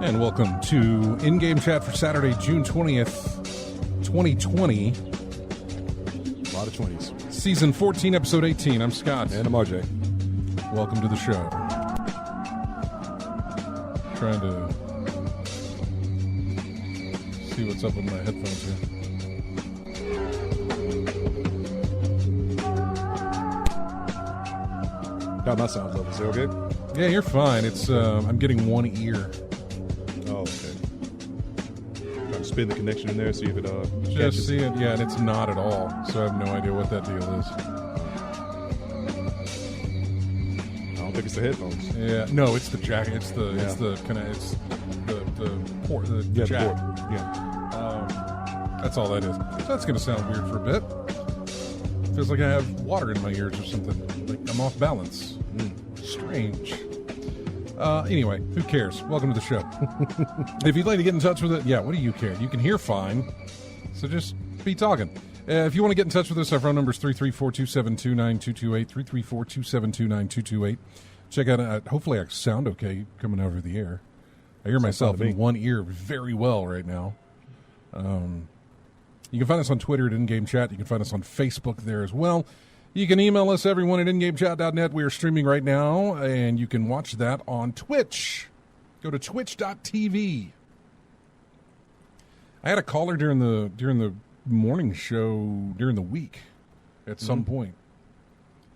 And welcome to In-Game Chat for Saturday, June 20th, 2020. A lot of 20s. Season 14, Episode 18. I'm Scott. And I'm RJ. Welcome to the show. Trying to see what's up with my headphones here. Got my sound levels. They okay? Yeah, you're fine. It's I'm getting one ear. Oh, okay. Trying to spin the connection in there, see if it Just catches. see it, yeah, and it's not at all. So I have no idea what that deal is. I don't think it's the headphones. Yeah, no, it's the jack. It's the Yeah. it's the kind of it's the port, the Yeah, jack. the board. Yeah. That's all that is. So that's going to sound weird for a bit. Feels like I have water in my ears or something. Like I'm off balance. Strange. Anyway, who cares? Welcome to the show. If you'd like to get in touch with it, yeah, what do you care? You can hear fine. So just be talking. If you want to get in touch with us, our phone number is 334-272-9228, 334-272-9228. Check out, hopefully I sound okay coming over the air. I hear myself in one ear very well right now. You can find us on Twitter at In-Game Chat. You can find us on Facebook there as well. You can email us, everyone, at ingamechat.net. We are streaming right now, and you can watch that on Twitch. Go to twitch.tv. I had a caller during the morning show during the week at some point.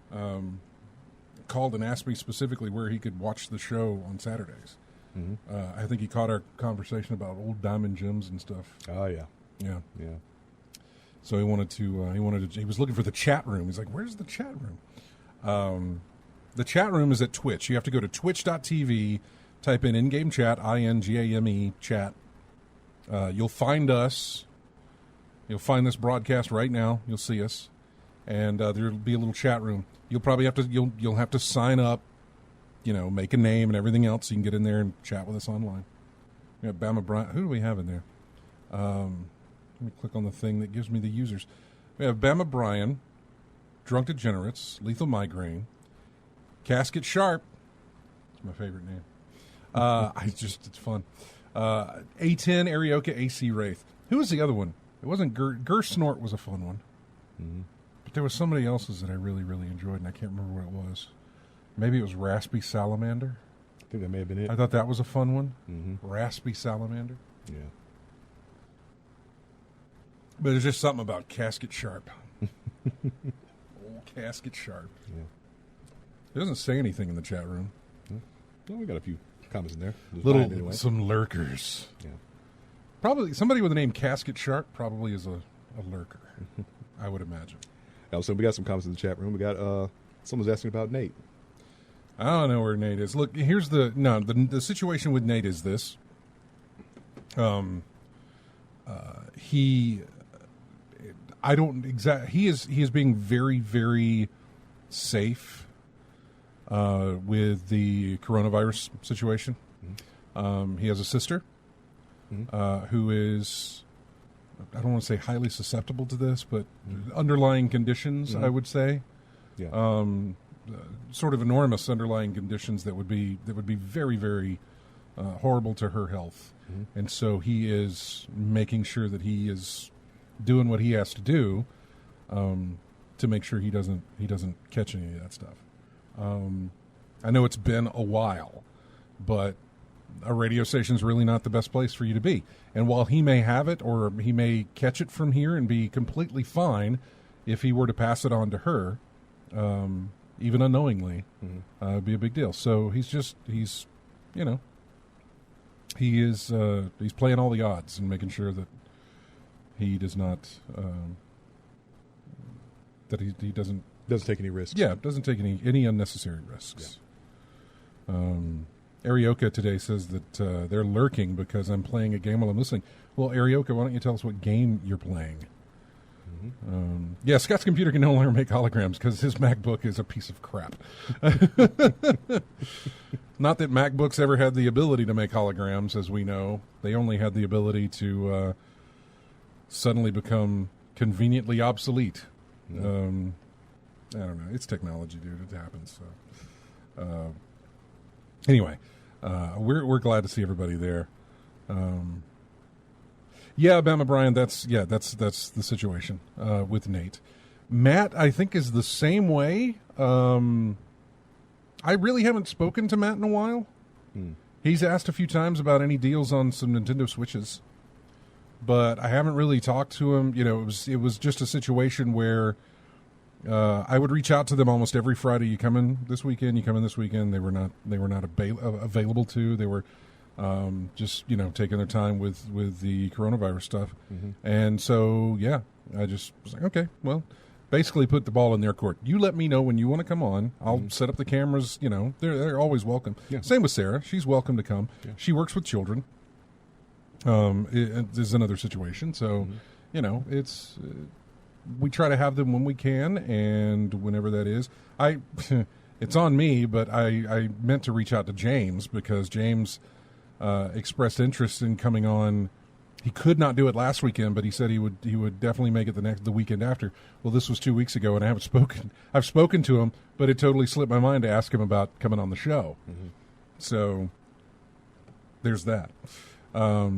Called and asked me specifically where he could watch the show on Saturdays. I think he caught our conversation about old diamond gems and stuff. Oh, yeah. Yeah. Yeah. So he was looking for the chat room. He's like, where's the chat room? The chat room is at Twitch. You have to go to twitch.tv, type in in-game chat, INGAME chat. You'll find us. You'll find this broadcast right now. You'll see us. And there'll be a little chat room. You'll probably have to, you'll have to sign up, make a name and everything else so you can get in there and chat with us online. We have Bama Bryant. Who do we have in there? Let me click on the thing that gives me the users. We have Bama Bryan, Drunk Degenerates, Lethal Migraine, Casket Sharp. It's my favorite name. It's fun. A10, Arioka, AC Wraith. Who was the other one? It wasn't Gur Snort was a fun one. But there was somebody else's that I really, really enjoyed, and I can't remember what it was. Maybe it was Raspy Salamander. I think that may have been it. I thought that was a fun one. Raspy Salamander. Yeah. But there's just something about Casket Sharp. Old Casket Sharp. Yeah. It doesn't say anything in the chat room. Well, we got a few comments in there. Some lurkers. Yeah. Probably somebody with the name Casket Sharp probably is a lurker. I would imagine. So we got some comments in the chat room. We got someone's asking about Nate. I don't know where Nate is. Look, here's the situation with Nate is this. He is being very, very safe with the coronavirus situation. He has a sister who is, I don't want to say highly susceptible to this, but underlying conditions, I would say. Yeah. Sort of enormous underlying conditions that would be very, very horrible to her health. And so he is making sure that he is doing what he has to do to make sure he doesn't catch any of that stuff. I know it's been a while but a radio station's really not the best place for you to be. And while he may have it, or he may catch it from here and be completely fine, if he were to pass it on to her, even unknowingly, it'd be a big deal. So he's he's playing all the odds and making sure that he does not, that he doesn't take any risks. Yeah, doesn't take any unnecessary risks. Yeah. Arioka today says that they're lurking because I'm playing a game while I'm listening. Well, Arioka, why don't you tell us what game you're playing? Yeah, Scott's computer can no longer make holograms because his MacBook is a piece of crap. Not that MacBooks ever had the ability to make holograms, as we know. They only had the ability to suddenly become conveniently obsolete. I don't know. It's technology, dude. It happens. So, anyway, we're glad to see everybody there. Yeah, Bama Brian, that's the situation with Nate. Matt, I think, is the same way. I really haven't spoken to Matt in a while. He's asked a few times about any deals on some Nintendo Switches, but I haven't really talked to him. It was just a situation where I would reach out to them almost every Friday. You come in this weekend. You come in this weekend. They were not available to. They were just taking their time with the coronavirus stuff. And so I just was like, okay, well, basically put the ball in their court. You let me know when you want to come on. I'll set up the cameras. They're always welcome. Yeah. Same with Sarah. She's welcome to come. Yeah. She works with children. There's another situation. So it's we try to have them when we can, and whenever that is. It's on me, but I meant to reach out to James because James expressed interest in coming on. He could not do it last weekend, but he said he would definitely make it the weekend after. Well, this was 2 weeks ago, and I haven't spoken. I've spoken to him, but it totally slipped my mind to ask him about coming on the show. So there's that. Yeah.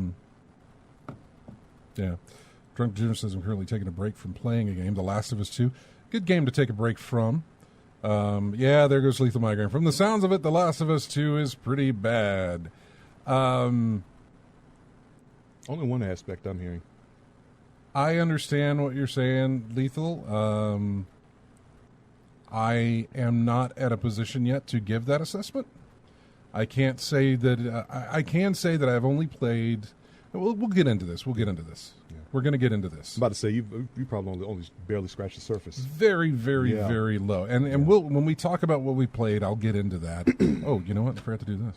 Drunk Junior says I'm currently taking a break from playing a game, The Last of Us 2. Good game to take a break from. Yeah, there goes Lethal Migraine. From the sounds of it, The Last of Us 2 is pretty bad. Only one aspect I'm hearing. I understand what you're saying, Lethal. I am not at a position yet to give that assessment. I can't say that. I can say that I've only played. We'll get into this. Yeah. We're going to get into this. I'm about to say you probably only barely scratched the surface. Very, very, very low. And we'll when we talk about what we played, I'll get into that. Oh, you know what? I forgot to do this.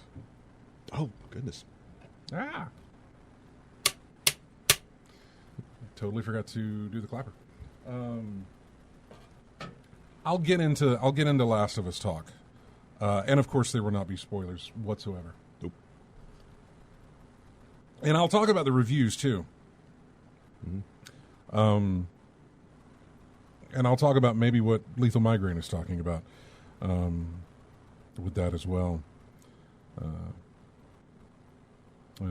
Oh, goodness. Totally forgot to do the clapper. I'll get into Last of Us talk, and of course there will not be spoilers whatsoever. Nope. And I'll talk about the reviews too. And I'll talk about maybe what Lethal Migraine is talking about with that as well.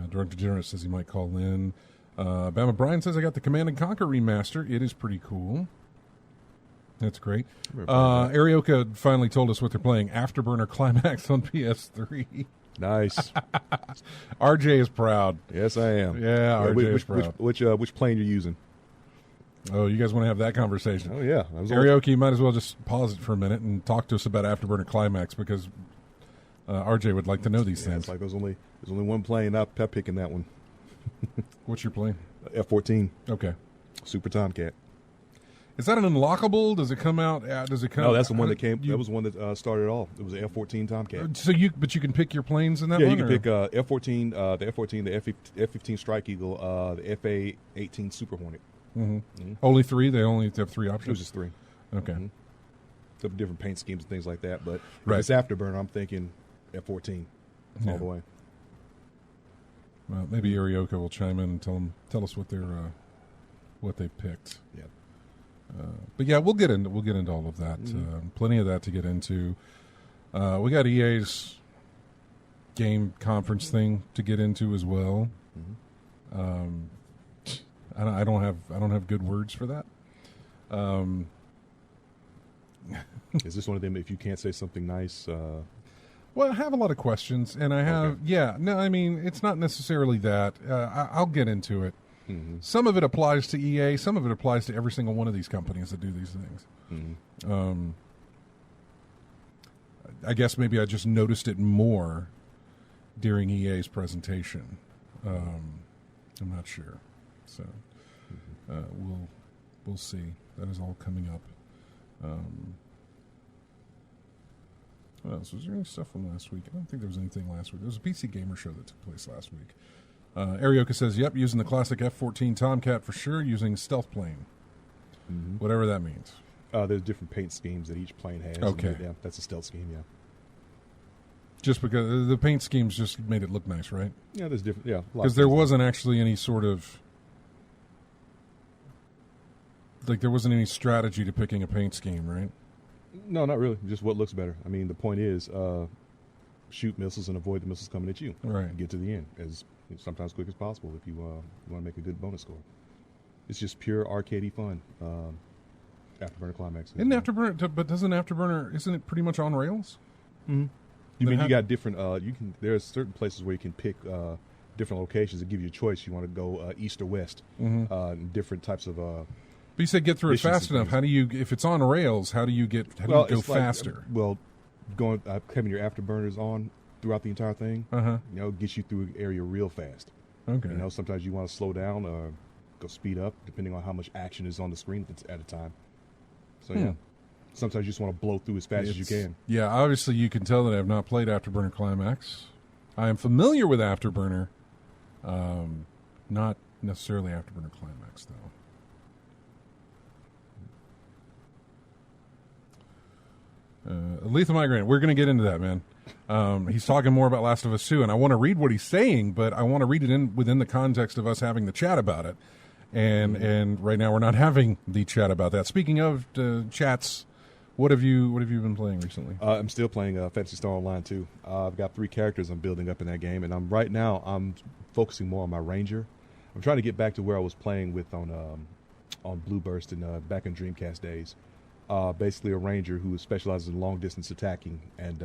Drunk Degenerate says he might call in. Bama Brian says I got the Command & Conquer remaster. It is pretty cool. That's great. Arioka finally told us what they're playing. Afterburner Climax on PS3. Nice. RJ is proud. Yes, I am. Yeah, RJ is proud. Which plane you're using? Oh, you guys want to have that conversation? Oh, yeah. Arioka, you might as well just pause it for a minute and talk to us about Afterburner Climax because RJ would like to know these things. It's like there's only one plane. I'm picking that one. What's your plane? F-14. Okay. Super Tomcat. Is that an unlockable? Does it come out? No, that's the one that came. That was the one that started it all. It was an F-14 Tomcat. So but you can pick your planes in that one? Yeah, you can pick F-14, the F-14, the F-15 Strike Eagle, the F-A-18 Super Hornet. Only three? They only have three options? It was just three. Okay. Some different paint schemes and things like that. But if it's Afterburner, I'm thinking F-14 all the way. Well, maybe Arioka will chime in and tell us what they picked. Yeah. But yeah, we'll get into all of that. Plenty of that to get into. We got EA's game conference thing to get into as well. I don't have good words for that. Is this one of them? If you can't say something nice, Well, I have a lot of questions, and I have, I mean, it's not necessarily that. I'll get into it. Mm-hmm. Some of it applies to EA. Some of it applies to every single one of these companies that do these things. Mm-hmm. I guess maybe I just noticed it more during EA's presentation. I'm not sure. So we'll see. That is all coming up. What else? Was there any stuff from last week? I don't think there was anything last week. There was a PC Gamer show that took place last week. Arioka says, yep, using the classic F-14 Tomcat for sure, using stealth plane. Mm-hmm. Whatever that means. There's different paint schemes that each plane has. Okay. Yeah, that's a stealth scheme, yeah. Just because the paint schemes just made it look nice, right? Yeah, there's different, yeah. Because there wasn't actually any sort of, like there wasn't any strategy to picking a paint scheme, right? No, not really. Just what looks better. I mean, the point is shoot missiles and avoid the missiles coming at you. Right. And get to the end as sometimes quick as possible if you want to make a good bonus score. It's just pure arcadey fun. Afterburner Climax. Isn't Afterburner, but doesn't Afterburner, isn't it pretty much on rails? Mm-hmm. You got different, there's certain places where you can pick different locations that give you a choice. You want to go east or west, different types of. But you said get through it fast enough. How do you, if it's on rails, how do you go faster? Having your afterburners on throughout the entire thing, gets you through an area real fast. Okay. Sometimes you want to slow down or go speed up, depending on how much action is on the screen at a time. So yeah. Sometimes you just want to blow through as fast as you can. Yeah, obviously you can tell that I have not played Afterburner Climax. I am familiar with Afterburner, not necessarily Afterburner Climax, though. Lethal Migraine, we're going to get into that, man. He's talking more about Last of Us 2, and I want to read what he's saying, but I want to read it within the context of us having the chat about it. And right now we're not having the chat about that. Speaking of chats, what have you been playing recently? I'm still playing Phantasy Star Online 2. I've got 3 characters I'm building up in that game, and I'm focusing more on my Ranger. I'm trying to get back to where I was playing with on Blue Burst and back in Dreamcast days. Basically a Ranger who specializes in long distance attacking, and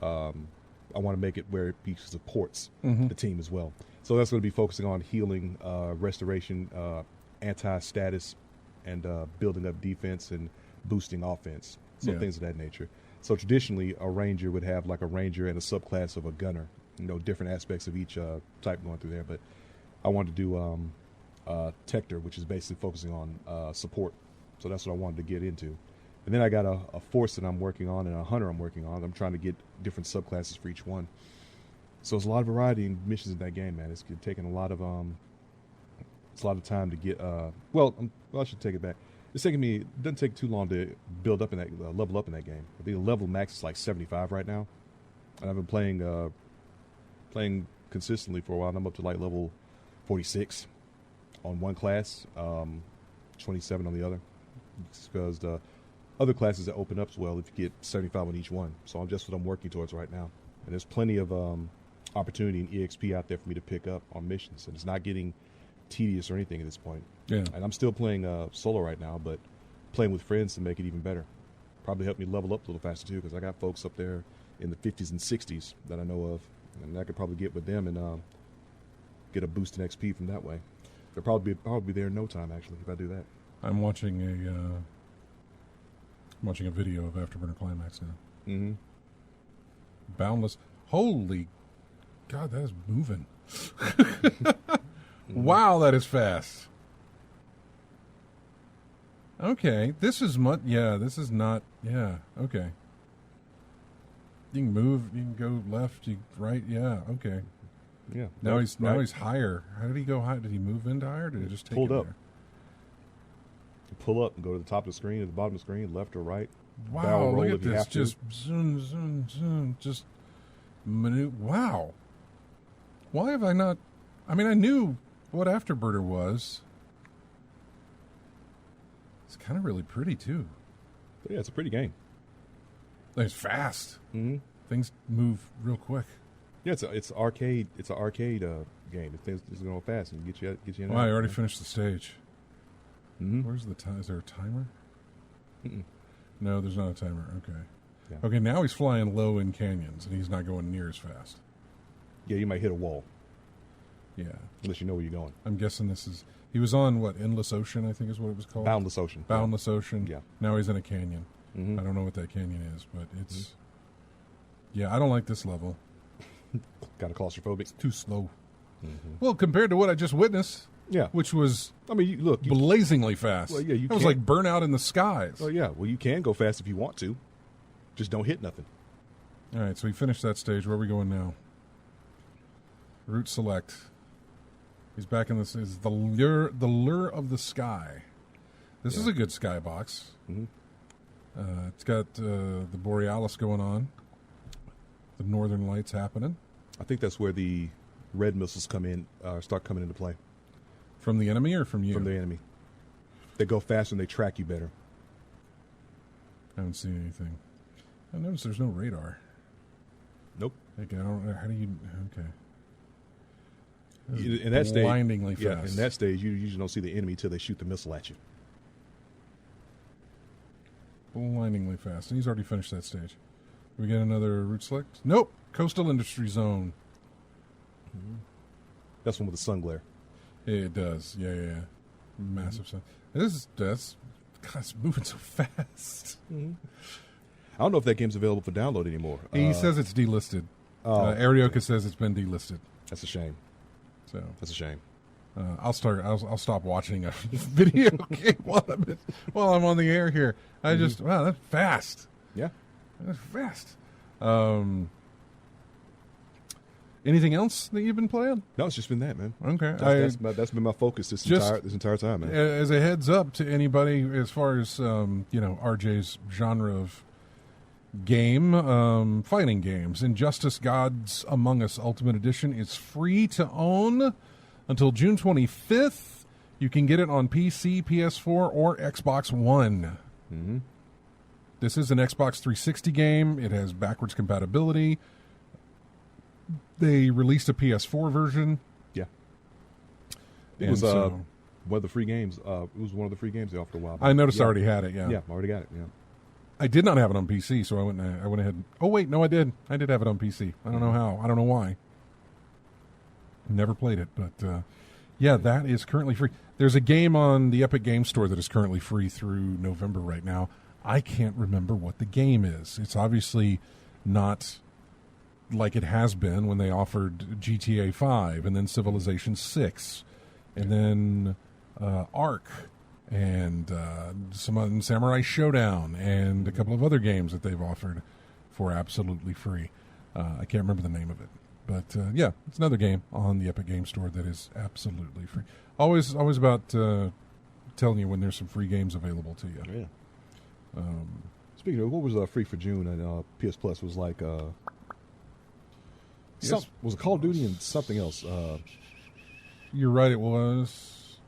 I want to make it where he supports the team as well. So that's going to be focusing on healing, restoration, anti-status, and building up defense and boosting offense. So things of that nature. So traditionally, a Ranger would have like a Ranger and a subclass of a Gunner. Different aspects of each type going through there. But I wanted to do Tector, which is basically focusing on support. So that's what I wanted to get into. And then I got a Force that I'm working on and a Hunter I'm working on. I'm trying to get different subclasses for each one. So there's a lot of variety in missions in that game, man. It's taking a lot of time to get. I should take it back. It doesn't take too long to build up in that level up in that game. I think the level max is like 75 right now, and I've been playing consistently for a while. And I'm up to like level 46 on one class, 27 on the other, because the other classes that open up as well if you get 75 on each one. So that's what I'm working towards right now, and there's plenty of opportunity in EXP out there for me to pick up on missions, and it's not getting tedious or anything at this point. Yeah. And I'm still playing solo right now, but playing with friends to make it even better. Probably help me level up a little faster too, because I got folks up there in the 50s and 60s that I know of, and I could probably get with them and get a boost in XP from that way. They'll probably be there in no time actually if I do that. I'm watching a video of Afterburner Climax now. Mm-hmm. Boundless. Holy God, that is moving. Wow, that is fast. Okay, this is much. Yeah, this is not. Yeah, okay. You can move. You can go left. Right. Yeah. Okay. Yeah. Now he's higher. How did he go high? Did he move into higher? Or did he just take pulled it up? There? Pull up and go to the top of the screen, at the bottom of the screen, left or right. Wow! Look at this. Just zoom, zoom, zoom. Just wow. Why have I not? I mean, I knew what Afterburner was. It's kind of really pretty too. Yeah, it's a pretty game. It's fast. Mm-hmm. Things move real quick. Yeah, it's arcade. It's an arcade game. Things go fast and get you in. Well, I already finished the stage. Mm-hmm. Where's the time? Is there a timer? Mm-mm. No, there's not a timer. Okay. Yeah. Okay, now he's flying low in canyons, and he's not going near as fast. Yeah, you might hit a wall Yeah. unless you know where you're going. I'm guessing this is... He was on, what, Endless Ocean, I think is what it was called? Boundless Ocean. Boundless Ocean. Yeah. Now he's in a canyon. Mm-hmm. I don't know what that canyon is, but it's... Yeah, I don't like this level. Kind of claustrophobic. It's too slow. Mm-hmm. Well, compared to what I just witnessed, Yeah. which was I mean, look. blazingly fast. Well, yeah, you It was can't- like burnout in the skies. Oh, yeah. Well, you can go fast if you want to. Just don't hit nothing. All right, so we finished that stage. Where are we going now? Route select. He's back in this. Is the lure of the sky. This is a good skybox. Mm-hmm. It's got the Borealis going on. The Northern Lights happening. I think that's where the red missiles start coming into play From the enemy or from you? from the enemy. They go faster and they track you better. I haven't seen anything. I noticed there's no radar. Nope. Okay, I don't know. How do you... Okay. In that stage, blindingly yeah, fast. in that stage, you usually don't see the enemy till they shoot the missile at you. Blindingly fast. And he's already finished that stage. We get another route select? Nope. Coastal Industry Zone. That's one with the sun glare. It does. Yeah. Massive sun. That's God, it's moving so fast. I don't know if that game's available for download anymore. He says it's delisted. Oh, Arioka says it's been delisted. that's a shame. So That's a shame. I'll stop watching a video game while I'm on the air here. I just wow, that's fast. Yeah. That's fast. Anything else that you've been playing? No, it's just been that, man. Okay, That's been my focus this Just- entire time, man. as a heads up to anybody, as far as RJ's genre of game, fighting games, Injustice: Gods Among Us Ultimate Edition is free to own until June 25th. You can get it on PC, PS4, or Xbox One. Mm-hmm. This is an Xbox 360 game. It has backwards compatibility. They released a PS4 version. Yeah. It And was so- one of the free games. It was one of the free games they offered a while back. I noticed I Yeah. already had it, yeah. Yeah, I already got it. Yeah. I did not have it on PC, so I went ahead. Oh wait, no, I did. I did have it on PC. I don't know how. I don't know why. Never played it, but yeah, that is currently free. There's a game on the Epic Game Store that is currently free through November right now. I can't remember what the game is. It's obviously not like it has been when they offered GTA 5 and then Civilization 6 and then Ark and some Samurai Showdown and a couple of other games that they've offered for absolutely free. I can't remember the name of it, but yeah, it's another game on the Epic Game Store that is absolutely free. Always about telling you when there's some free games available to you. Yeah. Speaking of, what was free for June and PS Plus was like Yes. was it Call of Duty and something else? You're right, it was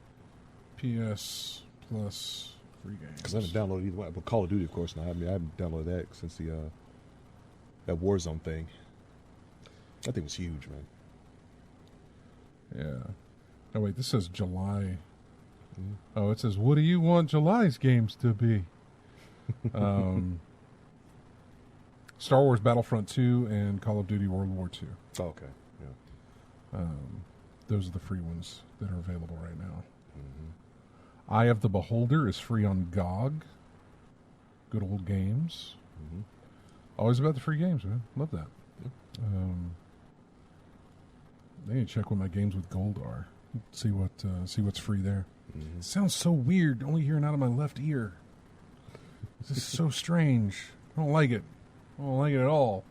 PS Plus free games. Because I haven't downloaded either one. But Call of Duty, of course. Now I haven't downloaded that since the that Warzone thing. That thing was huge, man. Yeah. Oh, wait, this says July. Oh, it says, what do you want July's games to be? Star Wars Battlefront 2 and Call of Duty World War 2. Oh, okay. Yeah. Those are the free ones that are available right now. Eye of the Beholder is free on GOG. Good old games. Always about the free games, man. Love that. Yep. I need to check what my games with gold are. See what's free there. It sounds so weird only hearing out of my left ear. This is so strange. I don't like it. I don't like it at all.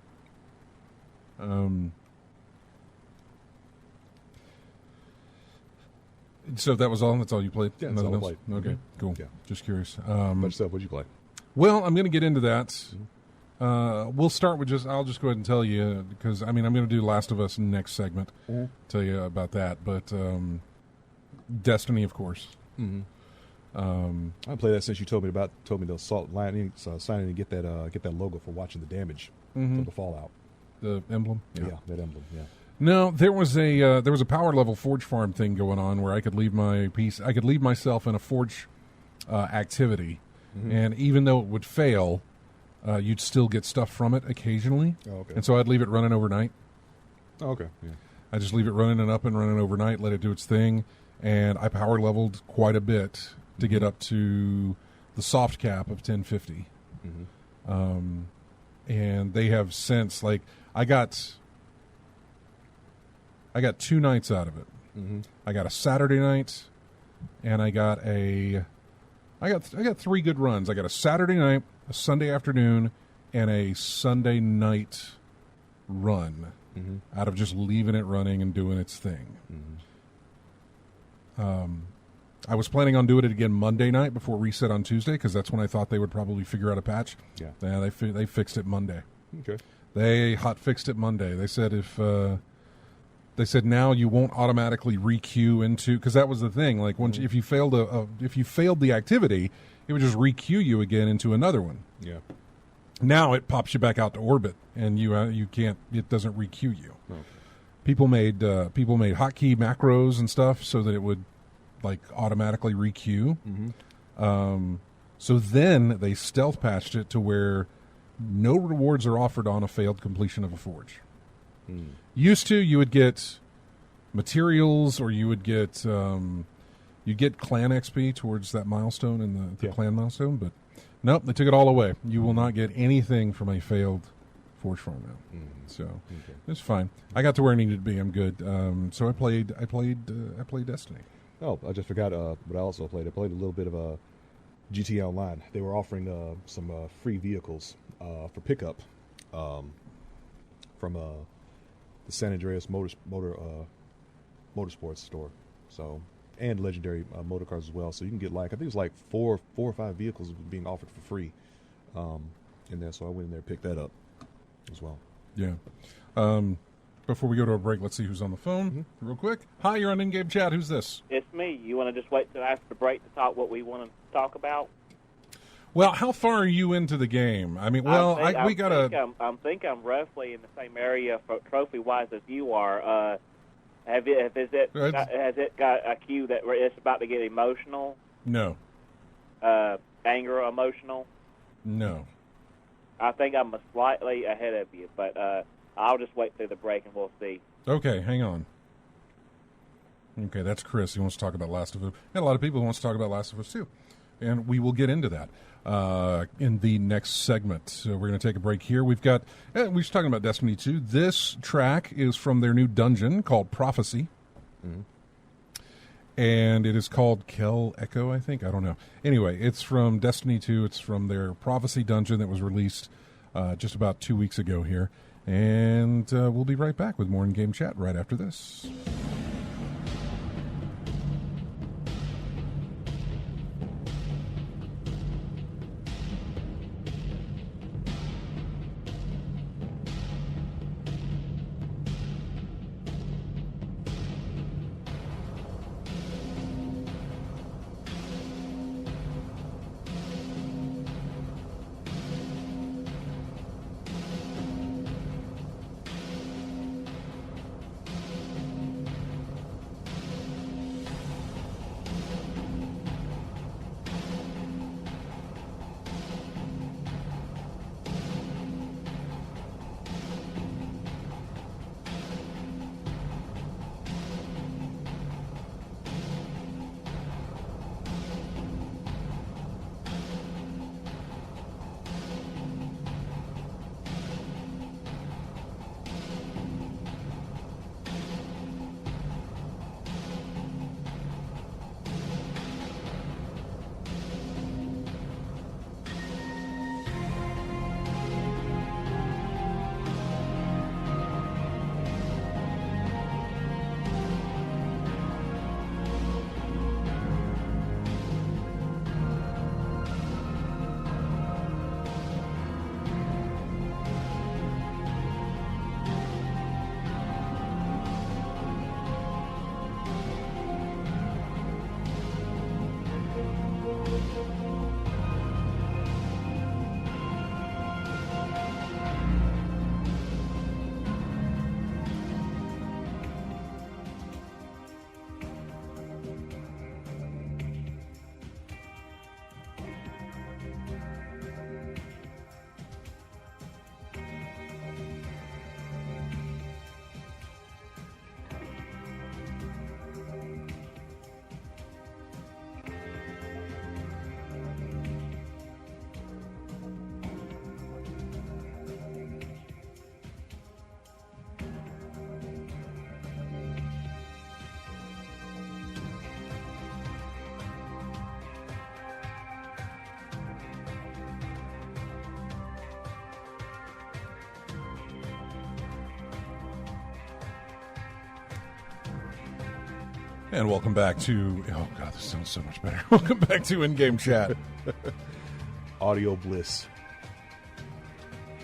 So that was all? That's all you played? Yeah, that's all I Nothing else? played. Okay, cool. Yeah. Just curious. But yourself, what'd you play? Well, I'm going to get into that. We'll start with I'll just go ahead and tell you, because, I'm going to do Last of Us next segment, tell you about that. But Destiny, of course. I played that since you told me the Assault Lightning signing to get that logo for watching the damage for the Fallout. The emblem? Yeah, that emblem. Yeah. No, there was a power level Forge Farm thing going on where I could leave myself in a Forge activity, and even though it would fail, you'd still get stuff from it occasionally. Oh, okay. And so I'd leave it running overnight. Oh, okay. Yeah. I just leave it running and up and running overnight, let it do its thing, and I power leveled quite a bit to get up to the soft cap of 1050. And they have since, like, I got 2 nights out of it. I got a Saturday night, and I got 3 good runs. I got a Saturday night, a Sunday afternoon, and a Sunday night run out of just leaving it running and doing its thing. I was planning on doing it again Monday night before reset on Tuesday, because that's when I thought they would probably figure out a patch. Yeah. They fixed it Monday. Okay. They hot fixed it Monday. They said now you won't automatically re-queue into, because that was the thing. Like once if you failed the activity, it would just re-queue you again into another one. Yeah. Now it pops you back out to orbit, and you can't. It doesn't re-queue you. Okay. People made hotkey macros and stuff so that it would like automatically re-queue. So then they stealth patched it to where no rewards are offered on a failed completion of a forge. Used to, you would get materials, or you would get clan XP towards that milestone in the clan milestone, but nope, they took it all away. You will not get anything from a failed forge farm now. So it's fine. I got to where I needed to be. I'm good. So I played Destiny. Oh, I just forgot what I also played. I played a little bit of GTA Online. They were offering some free vehicles for pickup from the San Andreas motorsports store. So, and legendary motor cars as well. So you can get I think it's like four or five vehicles being offered for free in there. So I went in there and picked that up as well. Yeah. Before we go to a break, let's see who's on the phone real quick. Hi, you're on in-game chat. Who's this? It's me. You want to just wait till after the break to talk what we want to talk about? Well, how far are you into the game? I mean, I think I'm roughly in the same area trophy-wise as you are. Has it got a cue that it's about to get emotional? No. Anger emotional? No. I think I'm slightly ahead of you, but I'll just wait through the break and we'll see. Okay, hang on. Okay, that's Chris. He wants to talk about Last of Us. And a lot of people who wants to talk about Last of Us too. And we will get into that in the next segment. So we're going to take a break here. We're just talking about Destiny 2. This track is from their new dungeon called Prophecy. And it is called Kel Echo, I think. I don't know. Anyway, it's from Destiny 2. It's from their Prophecy dungeon that was released just about 2 weeks ago here. And we'll be right back with more in-game chat right after this. And welcome back to... Oh, God, this sounds so much better. Welcome back to In-Game Chat. Audio bliss.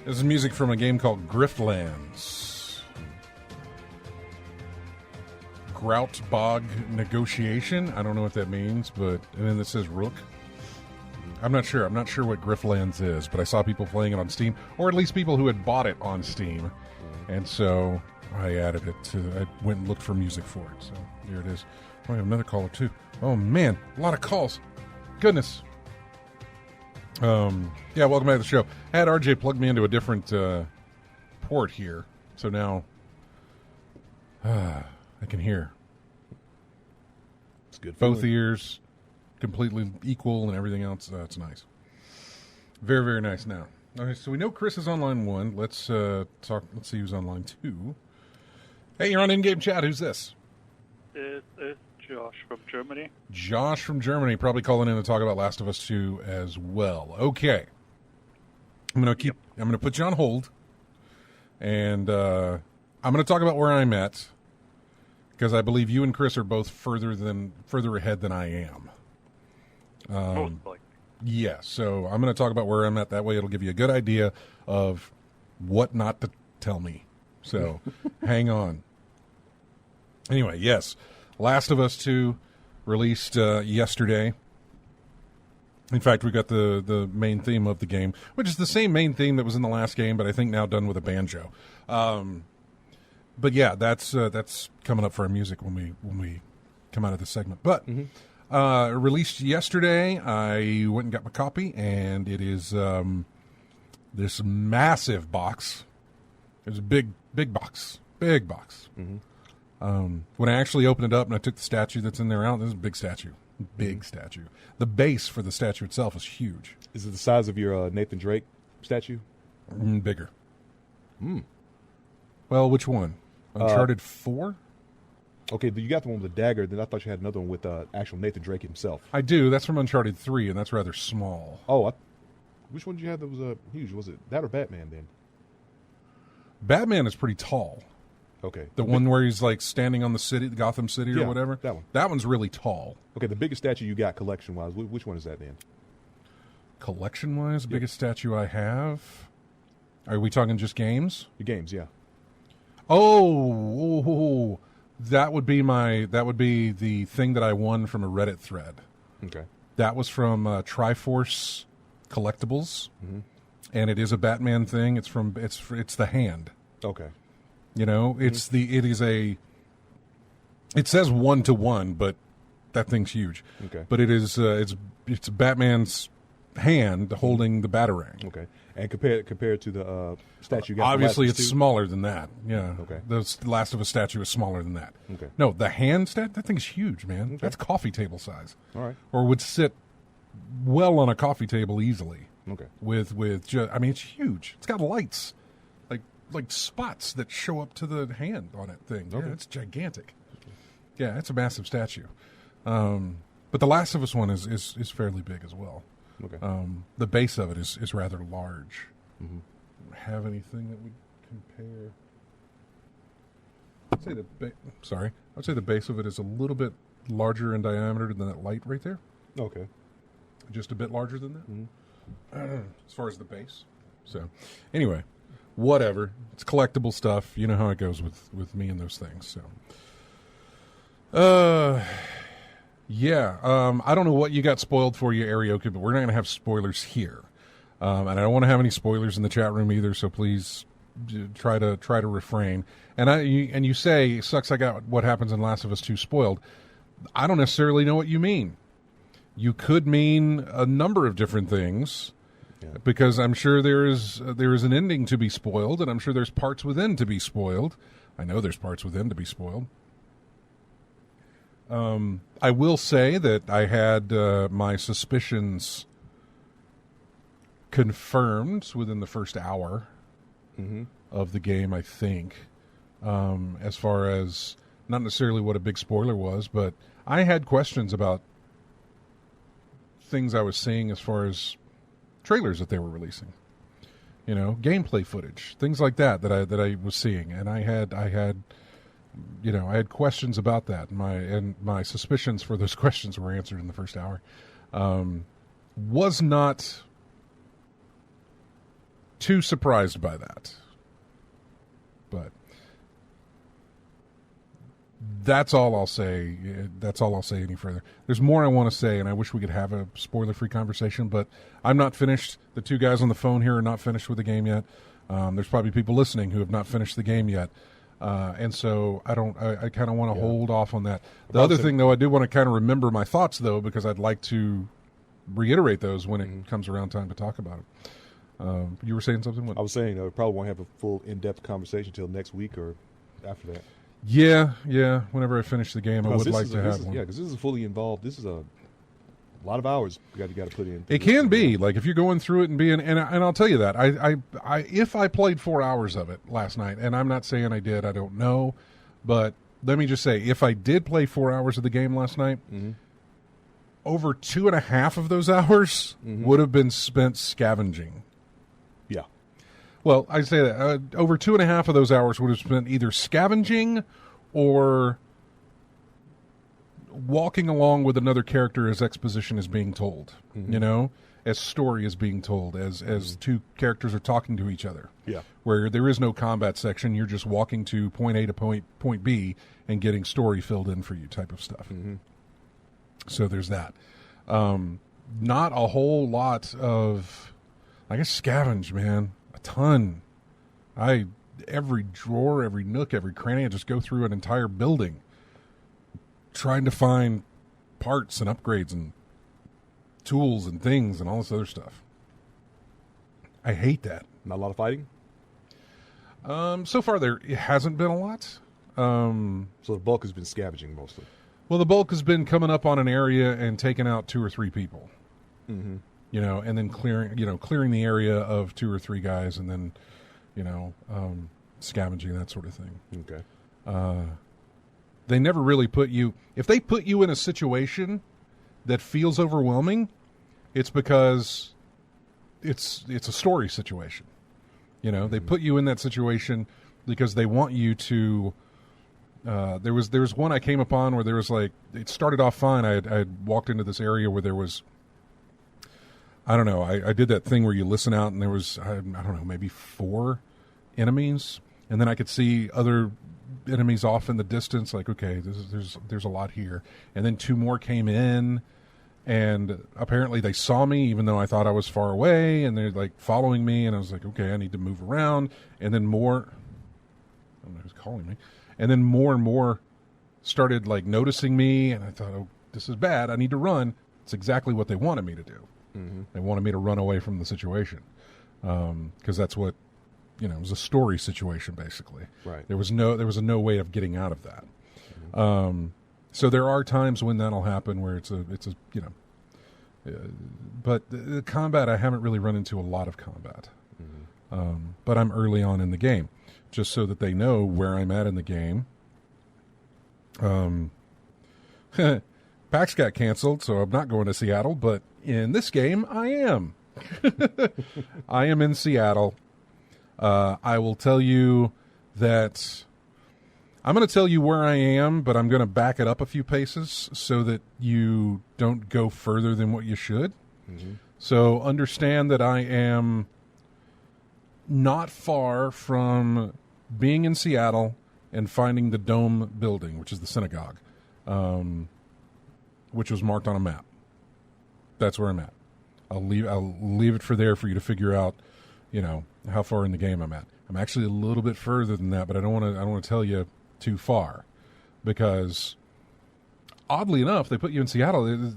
This is music from a game called Griftlands. Grout Bog Negotiation. I don't know what that means, but... And then this says Rook. I'm not sure. I'm not sure what Griftlands is, but I saw people playing it on Steam, or at least people who had bought it on Steam. And so I added it to... I went and looked for music for it, so here it is. Oh, I have another caller, too. Oh, man. A lot of calls. Goodness. Yeah, welcome back to the show. I had RJ plug me into a different port here, so now I can hear. It's good. Both ears completely equal and everything else. It's nice. Very, very nice now. Okay, so we know Chris is on line 1. Let's talk. Let's see who's on line 2. Hey, you're on In-Game Chat. Who's this? It's Josh from Germany. Josh from Germany, probably calling in to talk about Last of Us 2 as well. Okay. I'm going to put you on hold, and I'm going to talk about where I'm at, because I believe you and Chris are both further ahead than I am. Most likely. Yeah, so I'm going to talk about where I'm at. That way it'll give you a good idea of what not to tell me. So hang on. Anyway, yes, Last of Us 2 released yesterday. In fact, we got the main theme of the game, which is the same main theme that was in the last game, but I think now done with a banjo. But yeah, that's coming up for our music when we come out of this segment. But released yesterday, I went and got my copy, and it is this massive box. It was a big box. When I actually opened it up and I took the statue that's in there out, this is a big statue. Statue. The base for the statue itself is huge. Is it the size of your Nathan Drake statue? Bigger. Well, which one? Uncharted 4? Okay, you got the one with the dagger. Then I thought you had another one with actual Nathan Drake himself. I do. That's from Uncharted 3, and that's rather small. Oh, which one did you have that was huge? Was it that or Batman then? Batman is pretty tall. Okay. The one where he's like standing on the city, Gotham City or Yeah, whatever? that one. That one's really tall. Okay, the biggest statue you got collection-wise, which one is that then? Collection-wise, biggest statue I have? Are we talking just games? Your games, yeah. Oh, that would be the thing that I won from a Reddit thread. Okay. That was from Triforce Collectibles, and it is a Batman thing. It's the hand. Okay. You know, it says 1-to-1, but that thing's huge. Okay. But it is it's Batman's hand holding the Batarang. Okay. And compared to the statue you got. Obviously, from it's Last of Us 2? smaller than that. Yeah. Okay. The Last of Us statue is smaller than that. Okay. No, the hand that thing's huge, man. Okay. That's coffee table size. All right. Or would sit well on a coffee table easily. Okay. I mean, it's huge. It's got lights, like spots that show up to the hand on that thing. Okay. Yeah, it's gigantic. Yeah, it's a massive statue. But the Last of Us one is fairly big as well. Okay. The base of it is rather large. Have anything that would compare? I'd say the base of it is a little bit larger in diameter than that light right there. Okay. Just a bit larger than that. As far as the base. So, anyway, whatever. It's collectible stuff. You know how it goes with me and those things. So, yeah. I don't know what you got spoiled for you, Arioka, but we're not going to have spoilers here. And I don't want to have any spoilers in the chat room either. So please try to refrain. And you say, sucks I got what happens in Last of Us 2 spoiled. I don't necessarily know what you mean. You could mean a number of different things, because I'm sure there is an ending to be spoiled, and I'm sure there's parts within to be spoiled. I know there's parts within to be spoiled. I will say that I had my suspicions confirmed within the first hour of the game, I think, as far as not necessarily what a big spoiler was, but I had questions about things I was seeing as far as trailers that they were releasing, gameplay footage, things like that I was seeing, and I had I had questions about that. My suspicions for those questions were answered in the first hour. Was not too surprised by that. But that's all I'll say. That's all I'll say any further. There's more I want to say, and I wish we could have a spoiler-free conversation, but I'm not finished. The two guys on the phone here are not finished with the game yet. There's probably people listening who have not finished the game yet. And so I kind of want to hold off on that. The other thing, though, I do want to kind of remember my thoughts, though, because I'd like to reiterate those when it comes around time to talk about it. You were saying something? I was saying we probably won't have a full in-depth conversation until next week or after that. Yeah. Whenever I finish the game, I would like to have one. Yeah, because this is fully involved. This is a lot of hours you got to put in. It can be like if you're going through it and being, and I'll tell you that if I played 4 hours of it last night, and I'm not saying I did, I don't know, but let me just say, if I did play 4 hours of the game last night, over 2.5 of those hours would have been spent scavenging. Yeah. Well, I say that over 2.5 of those hours would have spent either scavenging or walking along with another character as exposition is being told, as story is being told, as two characters are talking to each other. Yeah. Where there is no combat section, you're just walking to point A to point B and getting story filled in for you type of stuff. So there's that. Not a whole lot of, I guess, scavenge, man. A ton. Every drawer, every nook, every cranny, I just go through an entire building trying to find parts and upgrades and tools and things and all this other stuff. I hate that. Not a lot of fighting? So far it hasn't been a lot. So the bulk has been scavenging mostly. Well, the bulk has been coming up on an area and taking out 2 or 3 people. And then clearing the area of 2 or 3 guys, and then, scavenging, that sort of thing. Okay. They never really put you... If they put you in a situation that feels overwhelming, it's because it's a story situation. They put you in that situation because they want you to... There was one I came upon where there was it started off fine. I had walked into this area where there was... I don't know. I did that thing where you listen out and there was, I don't know, maybe 4 enemies. And then I could see other enemies off in the distance, okay, there's a lot here. And then 2 more came in, and apparently they saw me even though I thought I was far away, and they're following me, and I was okay, I need to move around. And then more, I don't know who's calling me, and then more and more started noticing me, and I thought, oh, this is bad, I need to run. It's exactly what they wanted me to do. They wanted me to run away from the situation, because that's what, it was a story situation, basically. Right. There was no way of getting out of that. So there are times when that'll happen where it's a but the combat, I haven't really run into a lot of combat. But I'm early on in the game, just so that they know where I'm at in the game. PAX got canceled, so I'm not going to Seattle, but in this game, I am. I am in Seattle. I will tell you that I'm going to tell you where I am, but I'm going to back it up a few paces so that you don't go further than what you should. So understand that I am not far from being in Seattle and finding the Dome building, which is the synagogue, which was marked on a map. That's where I'm at. I'll leave it for there for you to figure out, how far in the game I'm at. I'm actually a little bit further than that, but I don't want to tell you too far, because oddly enough, they put you in Seattle.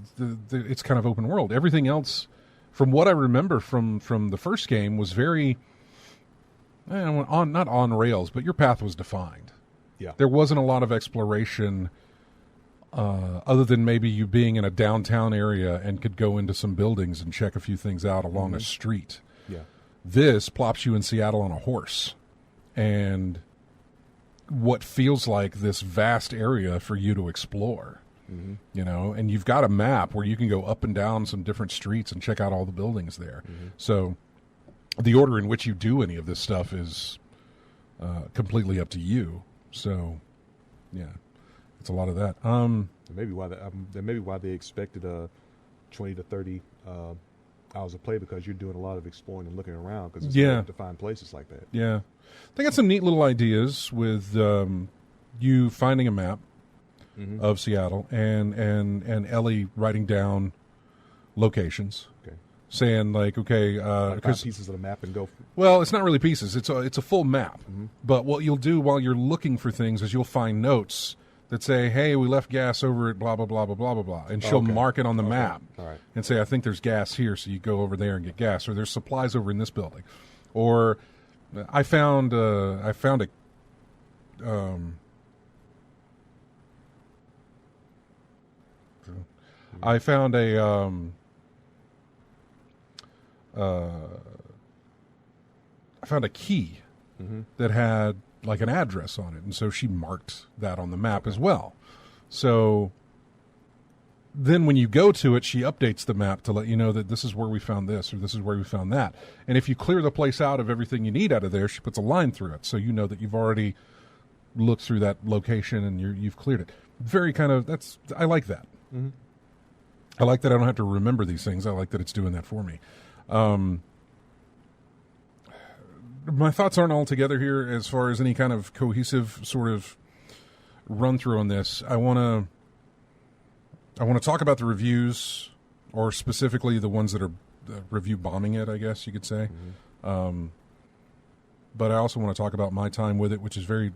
It's kind of open world. Everything else, from what I remember from the first game, was very not on rails, but your path was defined. Yeah, there wasn't a lot of exploration. Other than maybe you being in a downtown area and could go into some buildings and check a few things out along a street. Yeah. This plops you in Seattle on a horse, and what feels like this vast area for you to explore. And you've got a map where you can go up and down some different streets and check out all the buildings there. So the order in which you do any of this stuff is completely up to you. So Yeah, it's a lot of that. That may be why they expected 20 to 30 hours of play, because you're doing a lot of exploring and looking around, because it's hard to find places like that. Yeah, they got some neat little ideas with you finding a map of Seattle and Ellie writing down locations. Okay. Saying like, okay, find pieces of the map and go. Well, it's not really pieces. It's a full map. But what you'll do while you're looking for things is you'll find notes that say, "Hey, we left gas over at blah blah blah blah blah blah blah," and she'll mark it on the map and say, "I think there's gas here," so you go over there and get gas, or there's supplies over in this building, or I found a key that had like an address on it, and so she marked that on the map as well. So then when you go to it, she updates the map to let you know that this is where we found this or this is where we found that. And if you clear the place out of everything you need out of there, she puts a line through it, so you know that you've already looked through that location and you've cleared it. Very kind of, I like that. I like that I don't have to remember these things. I like that it's doing that for me. My thoughts aren't all together here as far as any kind of cohesive sort of run through on this. I want to talk about the reviews, or specifically the ones that are review bombing it, I guess you could say. But I also want to talk about my time with it, which is very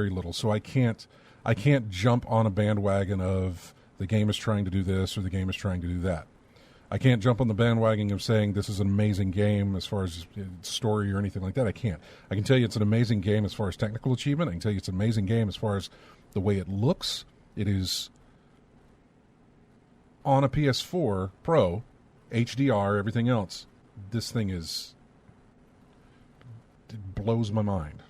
little. So I can't jump on a bandwagon of the game is trying to do this or the game is trying to do that. I can't jump on the bandwagon of saying this is an amazing game as far as story or anything like that. I can't. I can tell you it's an amazing game as far as technical achievement. I can tell you it's an amazing game as far as the way it looks. It is on a PS4 Pro, HDR, everything else. This thing it blows my mind.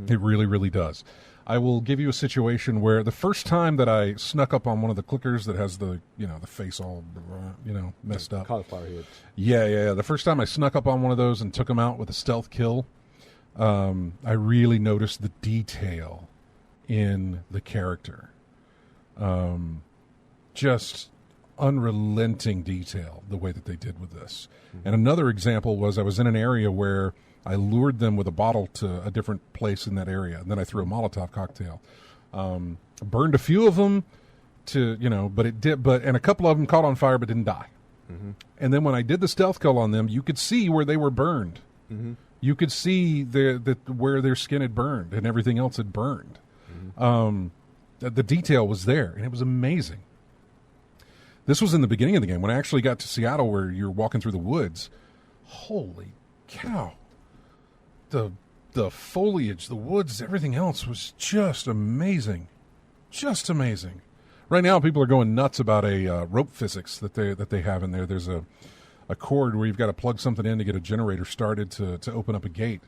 It really, really does. I will give you a situation where the first time that I snuck up on one of the clickers that has the face all, messed up. Cauliflower head. Yeah. The first time I snuck up on one of those and took him out with a stealth kill, I really noticed the detail in the character. Just unrelenting detail, the way that they did with this. And another example was I was in an area where I lured them with a bottle to a different place in that area, and then I threw a Molotov cocktail. Burned a few of them, and a couple of them caught on fire but didn't die. And then when I did the stealth kill on them, you could see where they were burned. You could see where their skin had burned and everything else had burned. The detail was there, and it was amazing. This was in the beginning of the game when I actually got to Seattle, where you're walking through the woods. Holy cow! The foliage, the woods, everything else was just amazing. Just amazing. Right now, people are going nuts about a rope physics that they have in there. There's a cord where you've got to plug something in to get a generator started to open up a gate,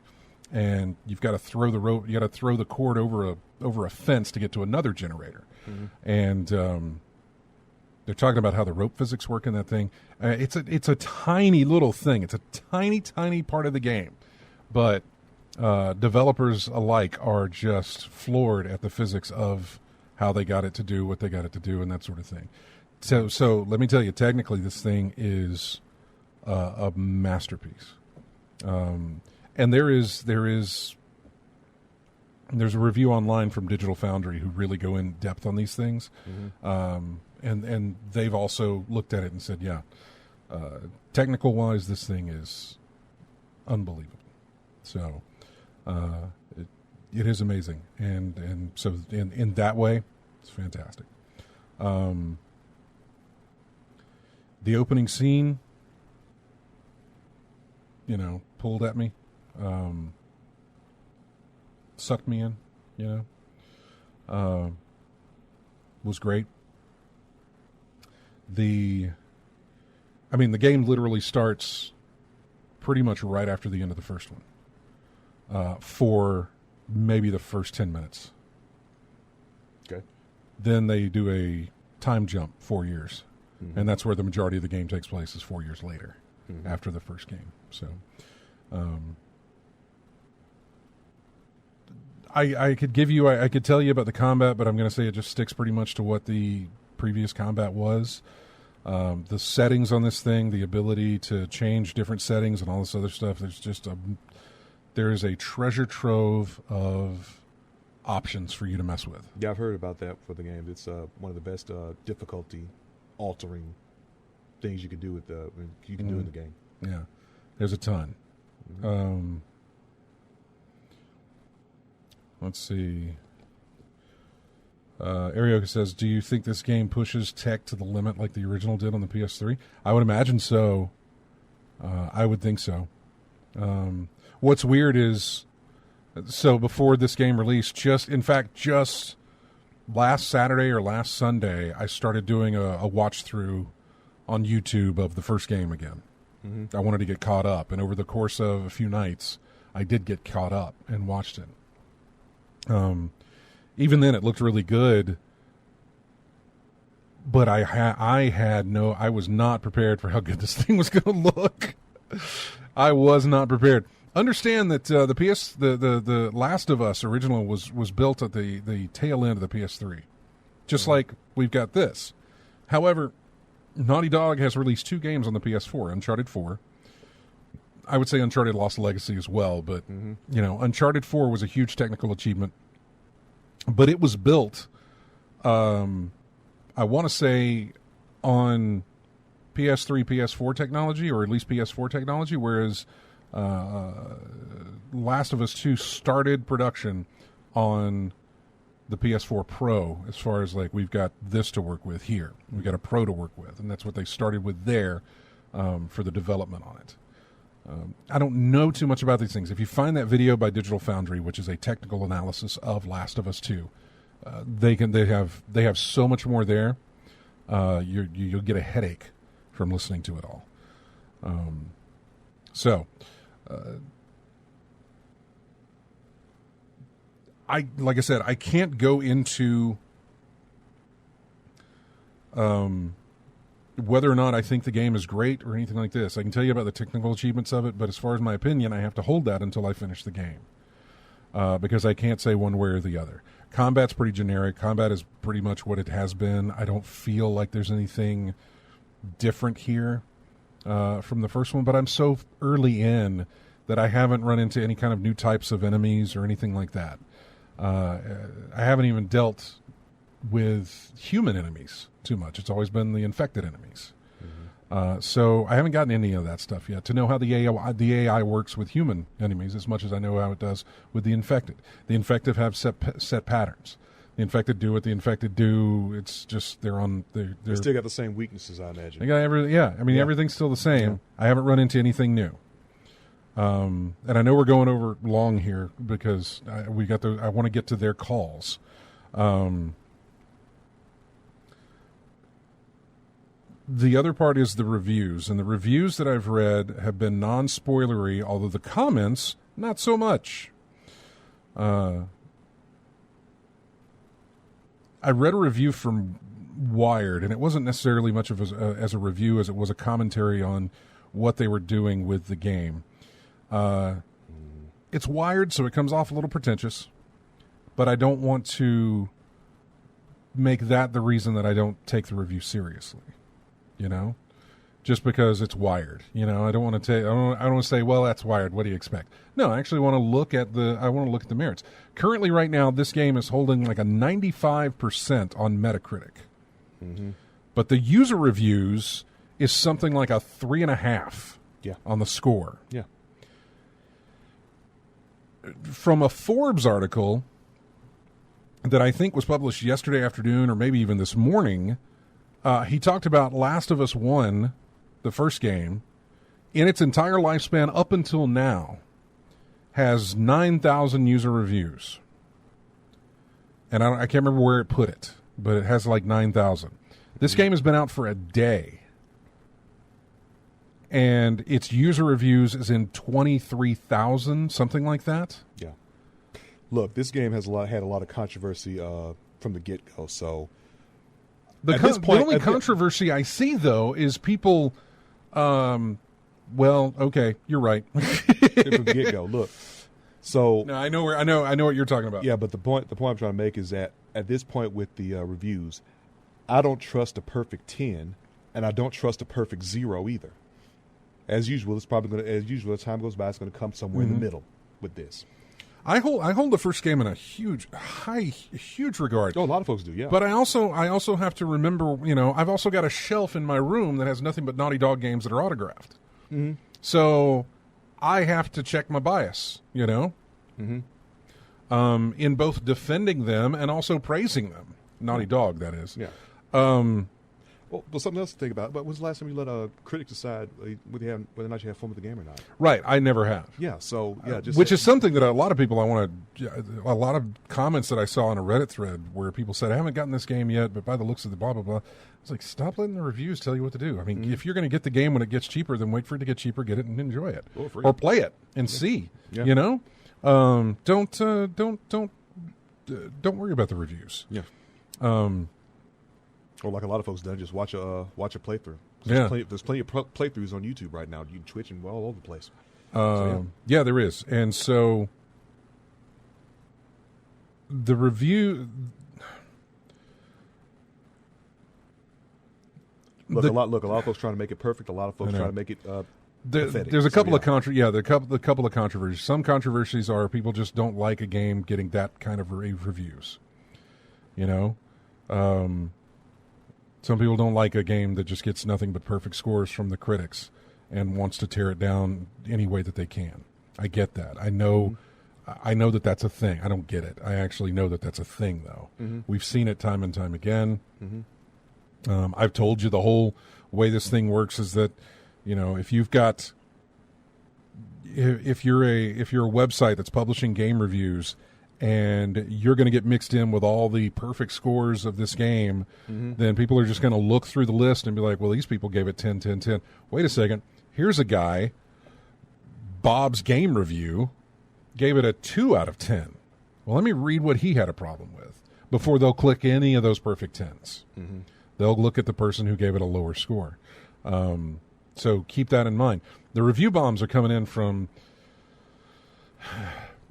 and you've got to throw the rope. You got to throw the cord over a fence to get to another generator, and they're talking about how the rope physics work in that thing. It's a tiny little thing. It's a tiny part of the game, but developers alike are just floored at the physics of how they got it to do what they got it to do and that sort of thing. So let me tell you, technically, this thing is a masterpiece. And there's a review online from Digital Foundry who really go in depth on these things. And they've also looked at it and said, technical wise, this thing is unbelievable. So it is amazing, and so in that way, it's fantastic. The opening scene, pulled at me, sucked me in, was great. The game literally starts pretty much right after the end of the first one, for maybe the first 10 minutes. Okay. Then they do a time jump 4 years, and that's where the majority of the game takes place, is 4 years later, after the first game. So I could give you, I could tell you about the combat, but I'm going to say it just sticks pretty much to what the previous combat was. The settings on this thing, the ability to change different settings and all this other stuff, there is a treasure trove of options for you to mess with. Yeah, I've heard about that for the game. It's one of the best difficulty altering things you can do with do in the game. Yeah, there's a ton. Let's see. Arioka says, do you think this game pushes tech to the limit like the original did on the PS3? I would imagine so. I would think so. What's weird is, so before this game released, just last Saturday or last Sunday, I started doing a watch through on YouTube of the first game again. I wanted to get caught up, and over the course of a few nights, I did get caught up and watched it. Even then, it looked really good, but I was not prepared for how good this thing was going to look. I was not prepared. Understand that the Last of Us original was built at the tail end of the PS3, just like we've got this. However, Naughty Dog has released 2 games on the PS4, Uncharted 4. I would say Uncharted Lost Legacy as well, but Uncharted 4 was a huge technical achievement. But it was built, I want to say, on PS3, PS4 technology, or at least PS4 technology, whereas Last of Us 2 started production on the PS4 Pro, as far as like, we've got this to work with here. We've got a Pro to work with, and that's what they started with there for the development on it. I don't know too much about these things. If you find that video by Digital Foundry, which is a technical analysis of Last of Us 2, they have so much more there. You'll get a headache from listening to it all. Like I said, I can't go into whether or not I think the game is great or anything like this. I can tell you about the technical achievements of it, but as far as my opinion, I have to hold that until I finish the game. Because I can't say one way or the other. Combat's pretty generic. Combat is pretty much what it has been. I don't feel like there's anything different here from the first one, but I'm so early in that I haven't run into any kind of new types of enemies or anything like that. I haven't even dealt with human enemies too much. It's always been the infected enemies. So I haven't gotten any of that stuff yet to know how the AI works with human enemies as much as I know how it does with the infected. The infected have set patterns. The infected do what the infected do. It's just they're still got the same weaknesses, I imagine. They got everything. Yeah, I mean everything's still the same. Yeah. I haven't run into anything new. And I know we're going over long here because I want to get to their calls. The other part is the reviews, and the reviews that I've read have been non-spoilery, although the comments, not so much. I read a review from Wired, and it wasn't necessarily much of as a review as it was a commentary on what they were doing with the game. It's Wired, so it comes off a little pretentious, but I don't want to make that the reason that I don't take the review seriously. Just because it's Wired. I don't want to I don't want to say, well, that's Wired. What do you expect? No, I actually want to look at the merits. Currently, right now, this game is holding like a 95% on Metacritic. But the user reviews is something like a 3.5 on the score. Yeah. From a Forbes article that I think was published yesterday afternoon or maybe even this morning, he talked about Last of Us 1, the first game, in its entire lifespan up until now, has 9,000 user reviews. And I can't remember where it put it, but it has like 9,000. This game has been out for a day. And its user reviews is in 23,000, something like that. Yeah. Look, this game has had a lot of controversy from the get-go, so... The only controversy I see, though, is people, well, okay, you're right. From the get-go, look, So No, I know what you're talking about. yeah, but the point I'm trying to make is that at this point with the reviews, I don't trust a perfect 10, and I don't trust a perfect 0 either. As usual, as time goes by, it's going to come somewhere in the middle with this. I hold the first game in a huge regard. Oh, a lot of folks do, yeah. But I also have to remember, I've also got a shelf in my room that has nothing but Naughty Dog games that are autographed. Mm-hmm. So I have to check my bias, in both defending them and also praising them. Naughty Dog, that is. Yeah. Well, something else to think about. But when's the last time you let a critic decide whether or not you have fun with the game or not? Right, I never have. Yeah, so which is something that a lot of people a lot of comments that I saw on a Reddit thread where people said, I haven't gotten this game yet, but by the looks of the blah, blah, blah. It's like, stop letting the reviews tell you what to do. I mean, if you're going to get the game when it gets cheaper, then wait for it to get cheaper, get it and enjoy it. Or play it and see, Don't worry about the reviews. Yeah. Or like a lot of folks done, just watch a playthrough. There's plenty of playthroughs on YouTube right now. You can Twitch and all over the place. Yeah, there is. And so the review... A lot of folks trying to make it perfect. A lot of folks trying to make it pathetic. There's a couple of couple of controversies. Some controversies are people just don't like a game getting that kind of reviews. Some people don't like a game that just gets nothing but perfect scores from the critics and wants to tear it down any way that they can. I get that. I know that that's a thing. I don't get it. I actually know that that's a thing, though. We've seen it time and time again. I've told you the whole way this thing works is that, if you're a website that's publishing game reviews and you're going to get mixed in with all the perfect scores of this game, then people are just going to look through the list and be like, well, these people gave it 10, 10, 10. Wait a second. Here's a guy, Bob's Game Review, gave it a 2 out of 10. Well, let me read what he had a problem with before they'll click any of those perfect 10s. They'll look at the person who gave it a lower score. So keep that in mind. The review bombs are coming in from...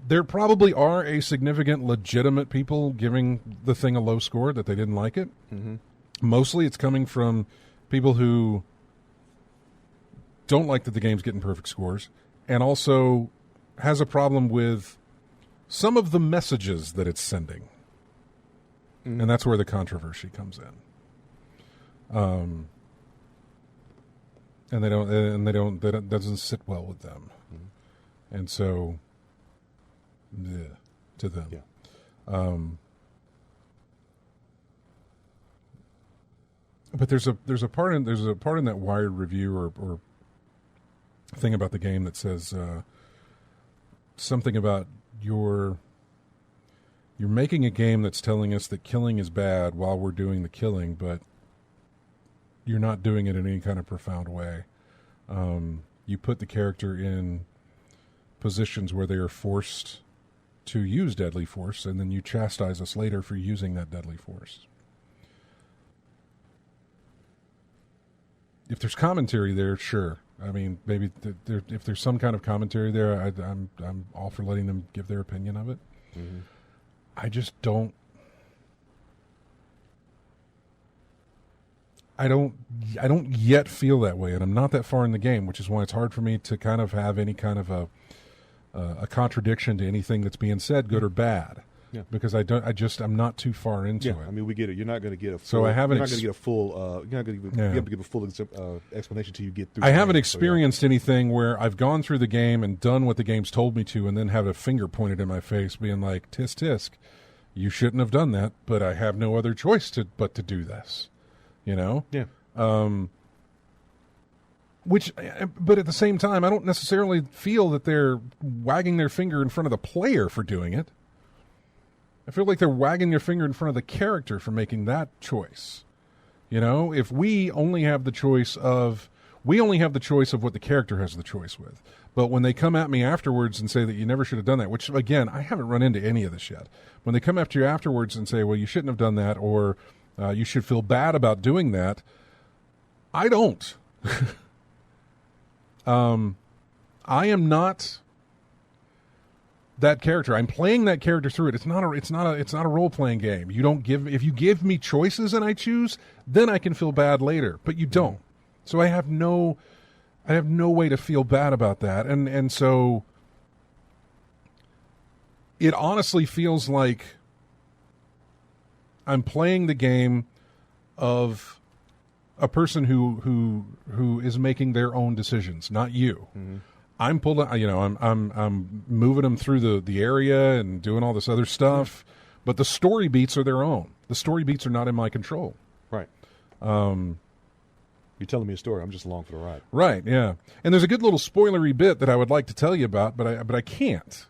There probably are a significant legitimate people giving the thing a low score that they didn't like it. Mostly it's coming from people who don't like that the game's getting perfect scores and also has a problem with some of the messages that it's sending. And that's where the controversy comes in. And that doesn't sit well with them. And so... to them. Yeah. But there's a part in that Wired review or thing about the game that says something about you're making a game that's telling us that killing is bad while we're doing the killing, but you're not doing it in any kind of profound way. You put the character in positions where they are forced to use deadly force, and then you chastise us later for using that deadly force. If there's commentary there, sure. I mean, maybe if there's some kind of commentary there, I'm all for letting them give their opinion of it. I just don't. I don't yet feel that way, and I'm not that far in the game, which is why it's hard for me to kind of have any kind of a contradiction to anything that's being said, good or bad. Yeah. Because I'm not too far into it. I mean, we get it. You're not going to get a full. So I haven't. You're not going to get a full. You're not going to be able to give a full explanation until you get through. I haven't experienced anything where I've gone through the game and done what the game's told me to, and then have a finger pointed in my face, being like, "Tisk tisk, you shouldn't have done that." But I have no other choice but to do this. Yeah. But at the same time, I don't necessarily feel that they're wagging their finger in front of the player for doing it. I feel like they're wagging their finger in front of the character for making that choice. If we only have the choice of what the character has the choice with. But when they come at me afterwards and say that you never should have done that, which again, I haven't run into any of this yet. When they come after you afterwards and say, well, you shouldn't have done that, or you should feel bad about doing that, I don't. I am not that character. I'm playing that character through it. It's not a role playing game. If you give me choices and I choose, then I can feel bad later. But you don't. So I have no way to feel bad about that. And so it honestly feels like I'm playing the game of a person who is making their own decisions, not you. Mm-hmm. I'm pulling, I'm moving them through the area and doing all this other stuff, but the story beats are their own. The story beats are not in my control. Right. You're telling me a story. I'm just along for the ride. Right. Yeah. And there's a good little spoilery bit that I would like to tell you about, but I can't,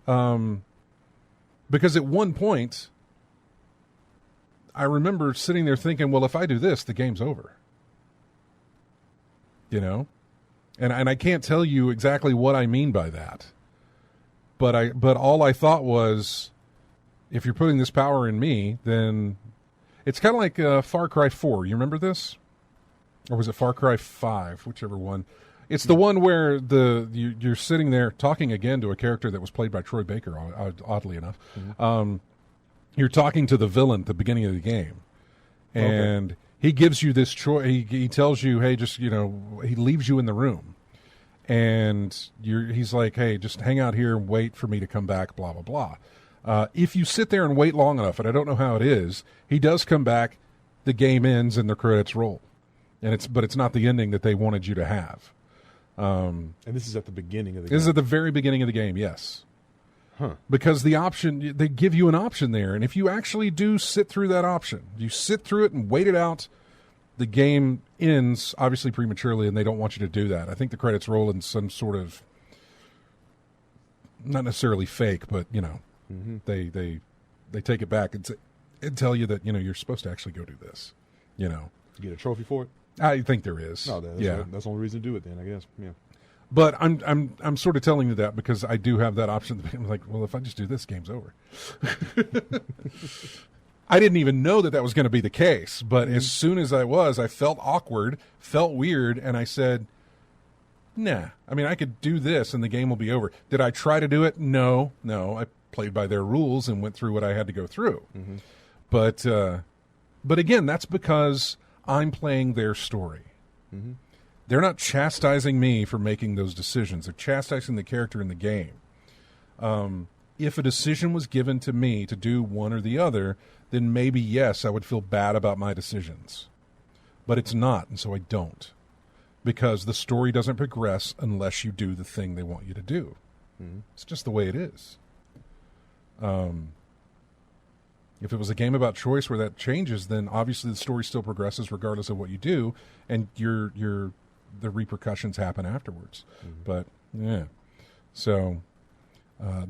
because at one point I remember sitting there thinking, well, if I do this, the game's over. You know. And I can't tell you exactly what I mean by that, but all I thought was, if you're putting this power in me, then it's kind of like Far Cry 4. You remember this, or was it Far Cry 5? Whichever one. It's the one where you're sitting there talking again to a character that was played by Troy Baker, oddly enough. Mm-hmm. You're talking to the villain at the beginning of the game, and he gives you this choice. He tells you, hey, just, he leaves you in the room. And he's like, hey, just hang out here and wait for me to come back, blah, blah, blah. If you sit there and wait long enough, and I don't know how it is, he does come back, the game ends, and the credits roll. But it's not the ending that they wanted you to have. And this is at the beginning of the game? This is at the very beginning of the game, yes. Huh. Because the option, they give you an option there, and if you actually do sit through that option, you sit through it and wait it out, the game ends obviously prematurely, and they don't want you to do that. I think the credits roll in some sort of, not necessarily fake, but mm-hmm. they take it back and tell you that you're supposed to actually go do this. You get a trophy for it. I think there is. No, that's the only reason to do it. Then I guess, yeah. But I'm sort of telling you that because I do have that option. I'm like, well, if I just do this, game's over. I didn't even know that was going to be the case, but as soon as I felt awkward, felt weird, and I said, nah. I mean, I could do this and the game will be over. Did I try to do it? No. I played by their rules and went through what I had to go through. Mm-hmm. But again, that's because I'm playing their story. Mm-hmm. They're not chastising me for making those decisions. They're chastising the character in the game. If a decision was given to me to do one or the other, then maybe, yes, I would feel bad about my decisions. But it's not, and so I don't. Because the story doesn't progress unless you do the thing they want you to do. Mm-hmm. It's just the way it is. If it was a game about choice where that changes, then obviously the story still progresses regardless of what you do, and the repercussions happen afterwards. Mm-hmm. But, yeah. So...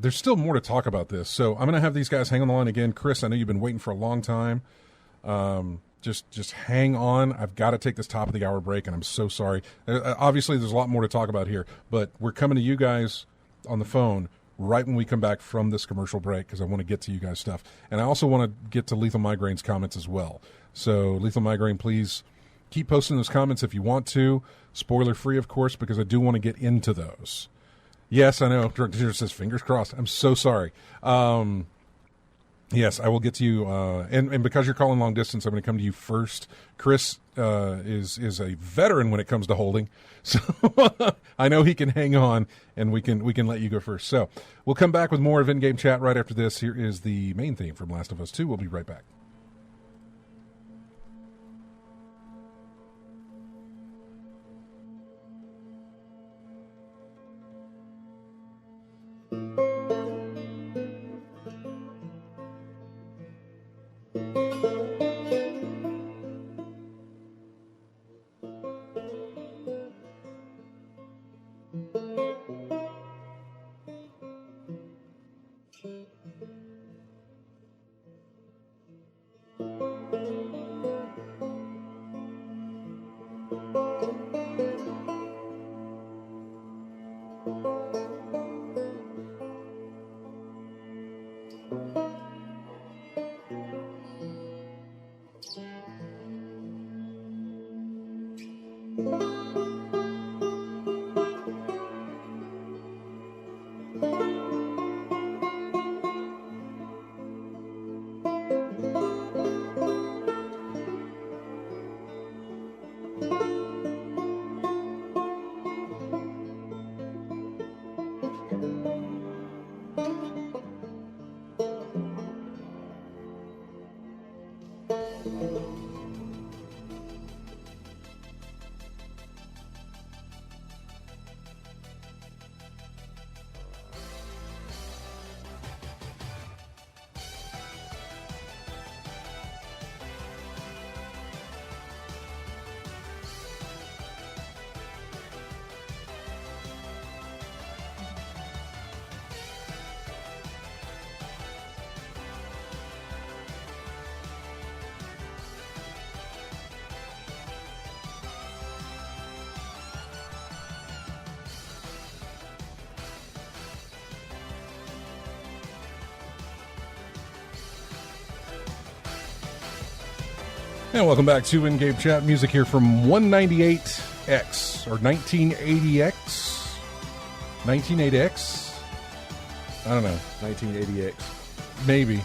there's still more to talk about this, so I'm going to have these guys hang on the line again. Chris, I know you've been waiting for a long time. Just hang on. I've got to take this top of the hour break, and I'm so sorry. Obviously, there's a lot more to talk about here, but we're coming to you guys on the phone right when we come back from this commercial break because I want to get to you guys' stuff. And I also want to get to Lethal Migraine's comments as well. So, Lethal Migraine, please keep posting those comments if you want to. Spoiler-free, of course, because I do want to get into those. Yes, I know. Director says, fingers crossed. I'm so sorry. Yes, I will get to you. And because you're calling long distance, I'm going to come to you first. Chris is a veteran when it comes to holding. So I know he can hang on, and we can let you go first. So we'll come back with more of In-Game Chat right after this. Here is the main theme from Last of Us 2. We'll be right back. And welcome back to In-Game Chat. Music here from 198X or 1980X? 1980X? I don't know. 1980X. Maybe.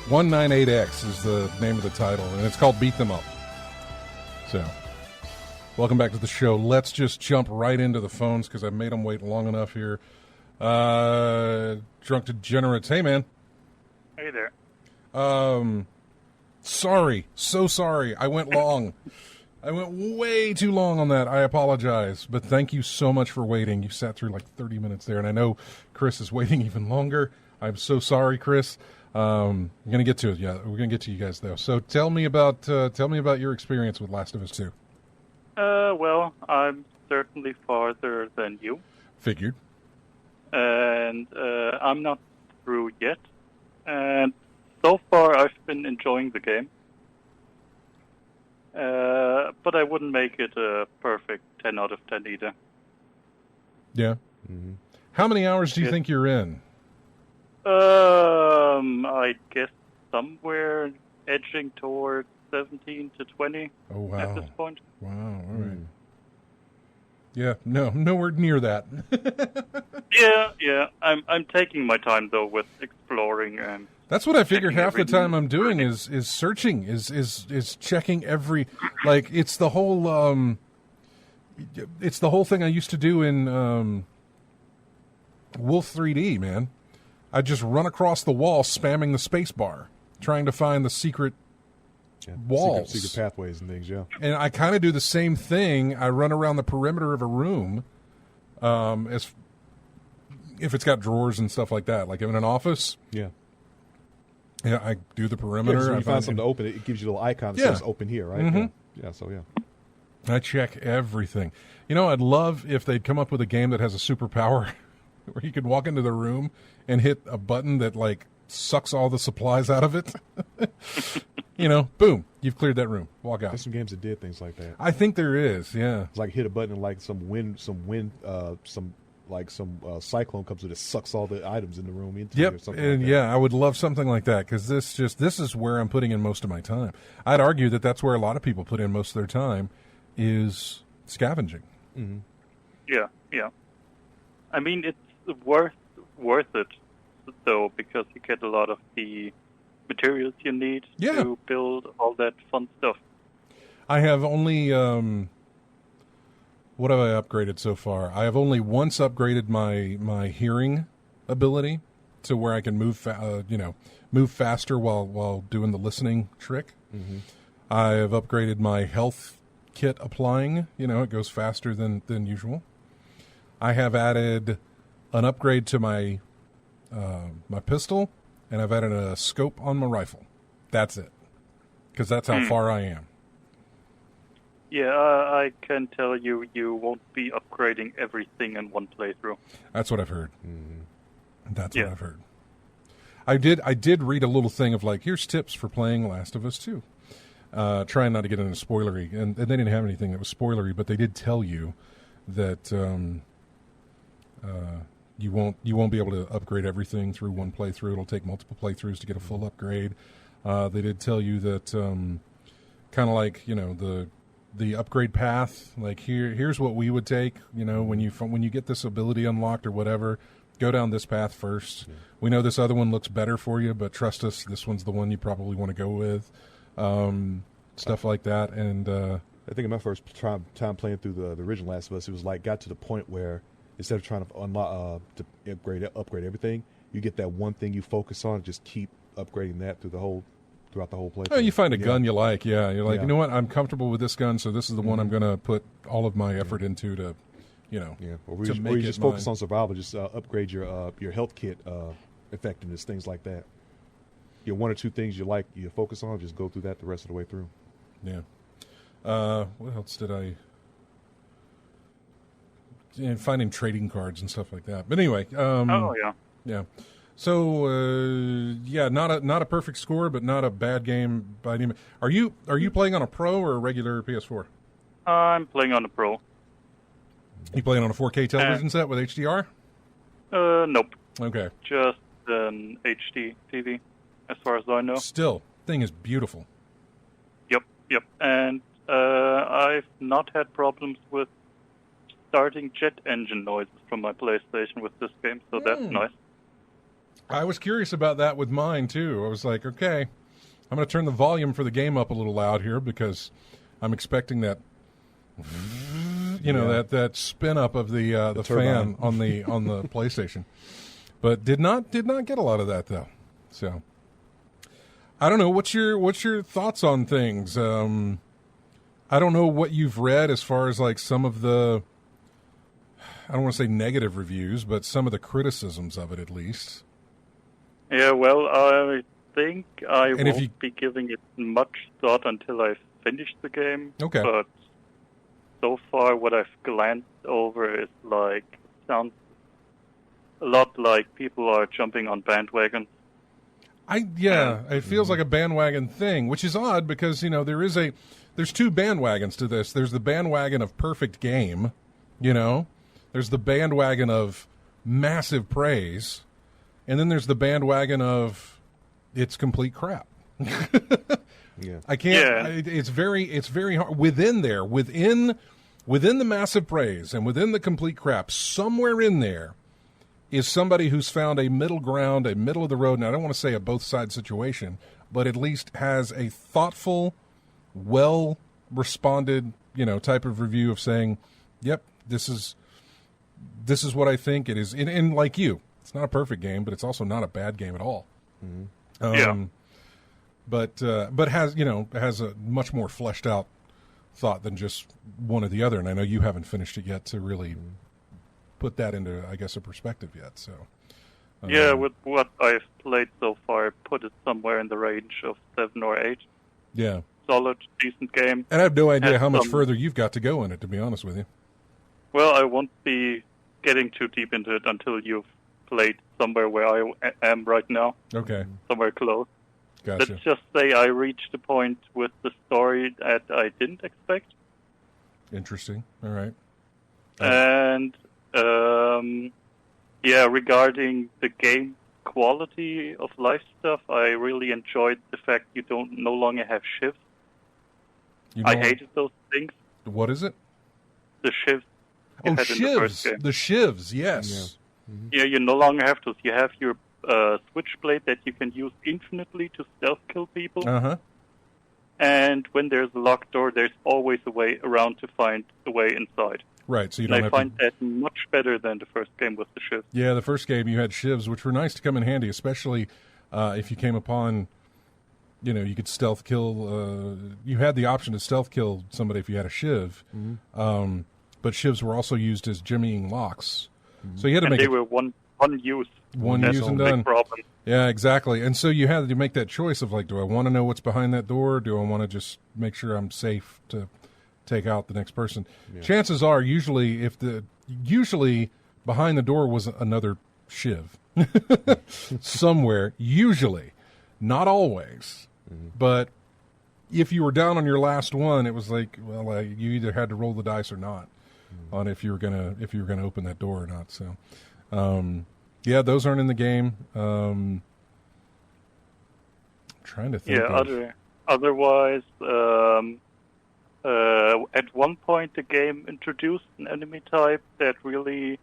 198X is the name of the title, and it's called Beat Them Up. So, welcome back to the show. Let's just jump right into the phones because I've made them wait long enough here. Drunk Degenerates. Hey, man. Hey there. Sorry. So sorry. I went long. I went way too long on that. I apologize. But thank you so much for waiting. You sat through like 30 minutes there, and I know Chris is waiting even longer. I'm so sorry, Chris. I'm going to get to it. Yeah, we're going to get to you guys, though. So tell me about your experience with Last of Us 2. Well, I'm certainly farther than you. Figured. And I'm not through yet. And so far, I've been enjoying the game. But I wouldn't make it a perfect 10 out of 10 either. Yeah. Mm-hmm. How many hours do you think you're in? I guess somewhere edging towards 17 to 20 at this point. Wow, all right. Yeah, nowhere near that. Yeah. I'm taking my time though with exploring and. That's what I figure half the time I'm doing is searching, is checking every, like it's the whole thing I used to do in Wolf 3D, man. I'd just run across the wall spamming the space bar, trying to find the secret walls. Secret pathways and things, yeah. And I kind of do the same thing. I run around the perimeter of a room, as if it's got drawers and stuff like that. Like in an office. Yeah. Yeah, I do the perimeter. So when you find something to open, it gives you a little icon that says open here, right? Mm-hmm. Yeah. I check everything. You know, I'd love if they'd come up with a game that has a superpower where you could walk into the room and hit a button that, like, sucks all the supplies out of it. You know, boom, you've cleared that room. Walk out. There's some games that did things like that. I think there is, yeah. It's like hit a button and, like, some cyclone comes and it sucks all the items in the room into you or something like that. Yeah, I would love something like that because this is where I'm putting in most of my time. I'd argue that that's where a lot of people put in most of their time is scavenging. Mm-hmm. Yeah. I mean, it's worth it though because you get a lot of the materials you need to build all that fun stuff. I have only. What have I upgraded so far? I have only once upgraded my hearing ability to where I can move faster while doing the listening trick. Mm-hmm. I have upgraded my health kit applying. You know, it goes faster than usual. I have added an upgrade to my my pistol, and I've added a scope on my rifle. That's it, because that's how far I am. Yeah, I can tell you won't be upgrading everything in one playthrough. That's what I've heard. Mm-hmm. That's what I've heard. I did read a little thing of like, here's tips for playing Last of Us 2. Trying not to get into spoilery, and they didn't have anything that was spoilery, but they did tell you that you won't be able to upgrade everything through one playthrough. It'll take multiple playthroughs to get a full upgrade. They did tell you that kind of like, you know, the upgrade path, like here's what we would take, you know, when you get this ability unlocked or whatever, go down this path first. Yeah. We know this other one looks better for you, but trust us, this one's the one you probably want to go with. Stuff like that. And I think in my first time playing through the original Last of Us, it was like got to the point where instead of trying to unlock to upgrade everything, you get that one thing you focus on, just keep upgrading that throughout the whole playthrough. Oh, you find a gun you like, You're like, you know what? I'm comfortable with this gun, so this is the one I'm going to put all of my effort into to, you know, or you just focus on survival, just upgrade your health kit effectiveness, things like that. Your one or two things you like, you focus on, just go through that the rest of the way through. Yeah. What else did I... finding trading cards and stuff like that. But anyway... Yeah. So not a perfect score, but not a bad game by any means. Are you playing on a Pro or a regular PS4? I'm playing on a Pro. You playing on a 4K television set with HDR? Nope. Okay. Just an HD TV, as far as I know. Still, thing is beautiful. Yep. And I've not had problems with starting jet engine noises from my PlayStation with this game, so that's nice. I was curious about that with mine, too. I was like, okay, I'm going to turn the volume for the game up a little loud here because I'm expecting that, that spin up of the fan on the PlayStation. But did not get a lot of that, though. So I don't know. What's your thoughts on things? I don't know what you've read as far as like some of the, I don't want to say negative reviews, but some of the criticisms of it at least. Yeah, well, I think I won't be giving it much thought until I finish the game. Okay. But so far what I've glanced over is sounds a lot like people are jumping on bandwagons. It feels like a bandwagon thing, which is odd because, there's two bandwagons to this. There's the bandwagon of perfect game, There's the bandwagon of massive praise, and then there's the bandwagon of it's complete crap. Yeah. I can't. Yeah. It's very hard within the massive praise and within the complete crap. Somewhere in there is somebody who's found a middle ground, a middle of the road. And I don't want to say a both sides situation, but at least has a thoughtful, well responded, type of review of saying, "Yep, this is what I think it is." And like you, it's not a perfect game, but it's also not a bad game at all. Mm-hmm. But has a much more fleshed out thought than just one or the other. And I know you haven't finished it yet to really put that into, I guess, a perspective yet. So with what I've played so far, I put it somewhere in the range of 7 or 8. Yeah, solid, decent game. And I have no idea how much further you've got to go in it, to be honest with you. Well, I won't be getting too deep into it until you've played somewhere where I am right now. Okay. Somewhere close. Gotcha. Let's just say I reached a point with the story that I didn't expect. Interesting. All right. And, regarding the game quality of life stuff, I really enjoyed the fact you no longer have shifts. I hated those things. What is it? The shifts. Shivs. The shivs, yes. Yeah. Mm-hmm. Yeah, you no longer have those. You have your switchblade that you can use infinitely to stealth kill people. Uh-huh. And when there's a locked door, there's always a way around to find the way inside. Right, so you don't have find that much better than the first game with the shivs. Yeah, the first game you had shivs, which were nice to come in handy, especially if you came upon, you could stealth kill. You had the option to stealth kill somebody if you had a shiv. Mm-hmm. But shivs were also used as jimmying locks. Mm-hmm. So you had to make they were one use. One That's use and a done. Big problem. Yeah, exactly. And so you had to make that choice of do I want to know what's behind that door? Or do I want to just make sure I'm safe to take out the next person? Yeah. Chances are usually behind the door was another shiv somewhere, usually, not always. Mm-hmm. But if you were down on your last one, it was you either had to roll the dice or not on if you were gonna open that door or not. So, those aren't in the game. Trying to think. Yeah, otherwise, at one point the game introduced an enemy type that really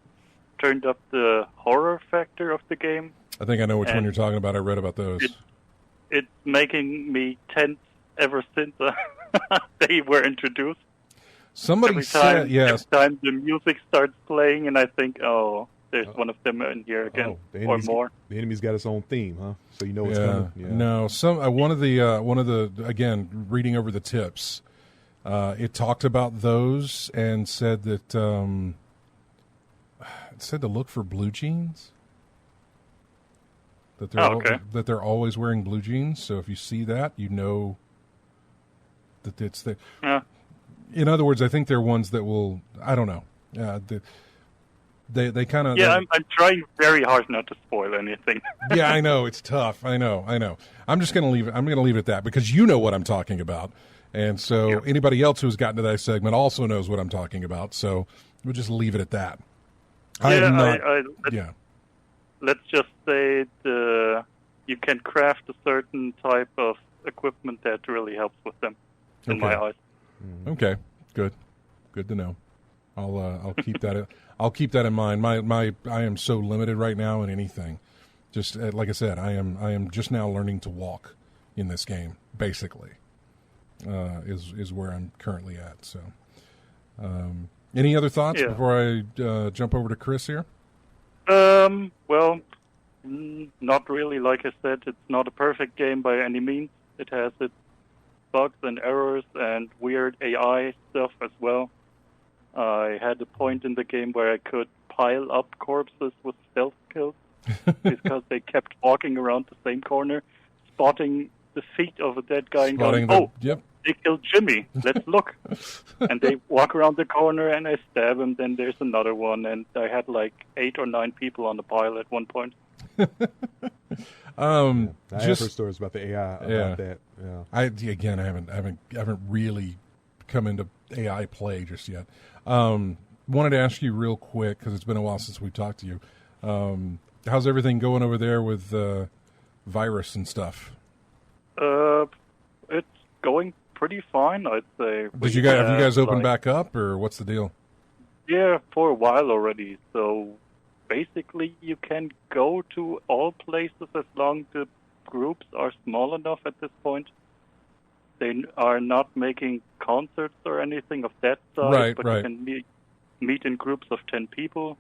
turned up the horror factor of the game. I think I know which one you're talking about. I read about those. It's making me tense ever since they were introduced. Somebody said, yes. Every time the music starts playing, and I think, there's one of them in here again, or more. The enemy's got its own theme, huh? So you know what's coming. Yeah. No, one of the again, reading over the tips, it talked about those and said that it said to look for blue jeans. That they're always wearing blue jeans. So if you see that, you know that it's there. Yeah. In other words, I think they're ones that will. I don't know. They kind of. Yeah, I'm trying very hard not to spoil anything. Yeah, I know it's tough. I know. I'm just going to leave it. I'm going to leave it at that because you know what I'm talking about, and so anybody else who's gotten to that segment also knows what I'm talking about. So we'll just leave it at that. Let's just say you can craft a certain type of equipment that really helps with them. in my eyes. Okay, good to know. I'll keep that. I'll keep that in mind. I am so limited right now in anything. Just like I said, I am just now learning to walk in this game. Basically, is where I'm currently at. So, any other thoughts before I jump over to Chris here? Well, not really. Like I said, it's not a perfect game by any means. It has its bugs and errors and weird AI stuff as well. I had a point in the game where I could pile up corpses with stealth kills because they kept walking around the same corner, spotting the feet of a dead guy and going, they killed Jimmy. Let's look. And they walk around the corner and I stab him. Then there's another one. And I had like 8 or 9 people on the pile at one point. I have heard stories about the AI about that. Yeah. I haven't really come into AI play just yet. Wanted to ask you real quick because it's been a while since we talked to you. How's everything going over there with virus and stuff? It's going pretty fine, I'd say. Have you guys opened back up, or what's the deal? Yeah, for a while already. So basically, you can go to all places as long as the groups are small enough at this point. They are not making concerts or anything of that size, but you can meet in groups of 10 people.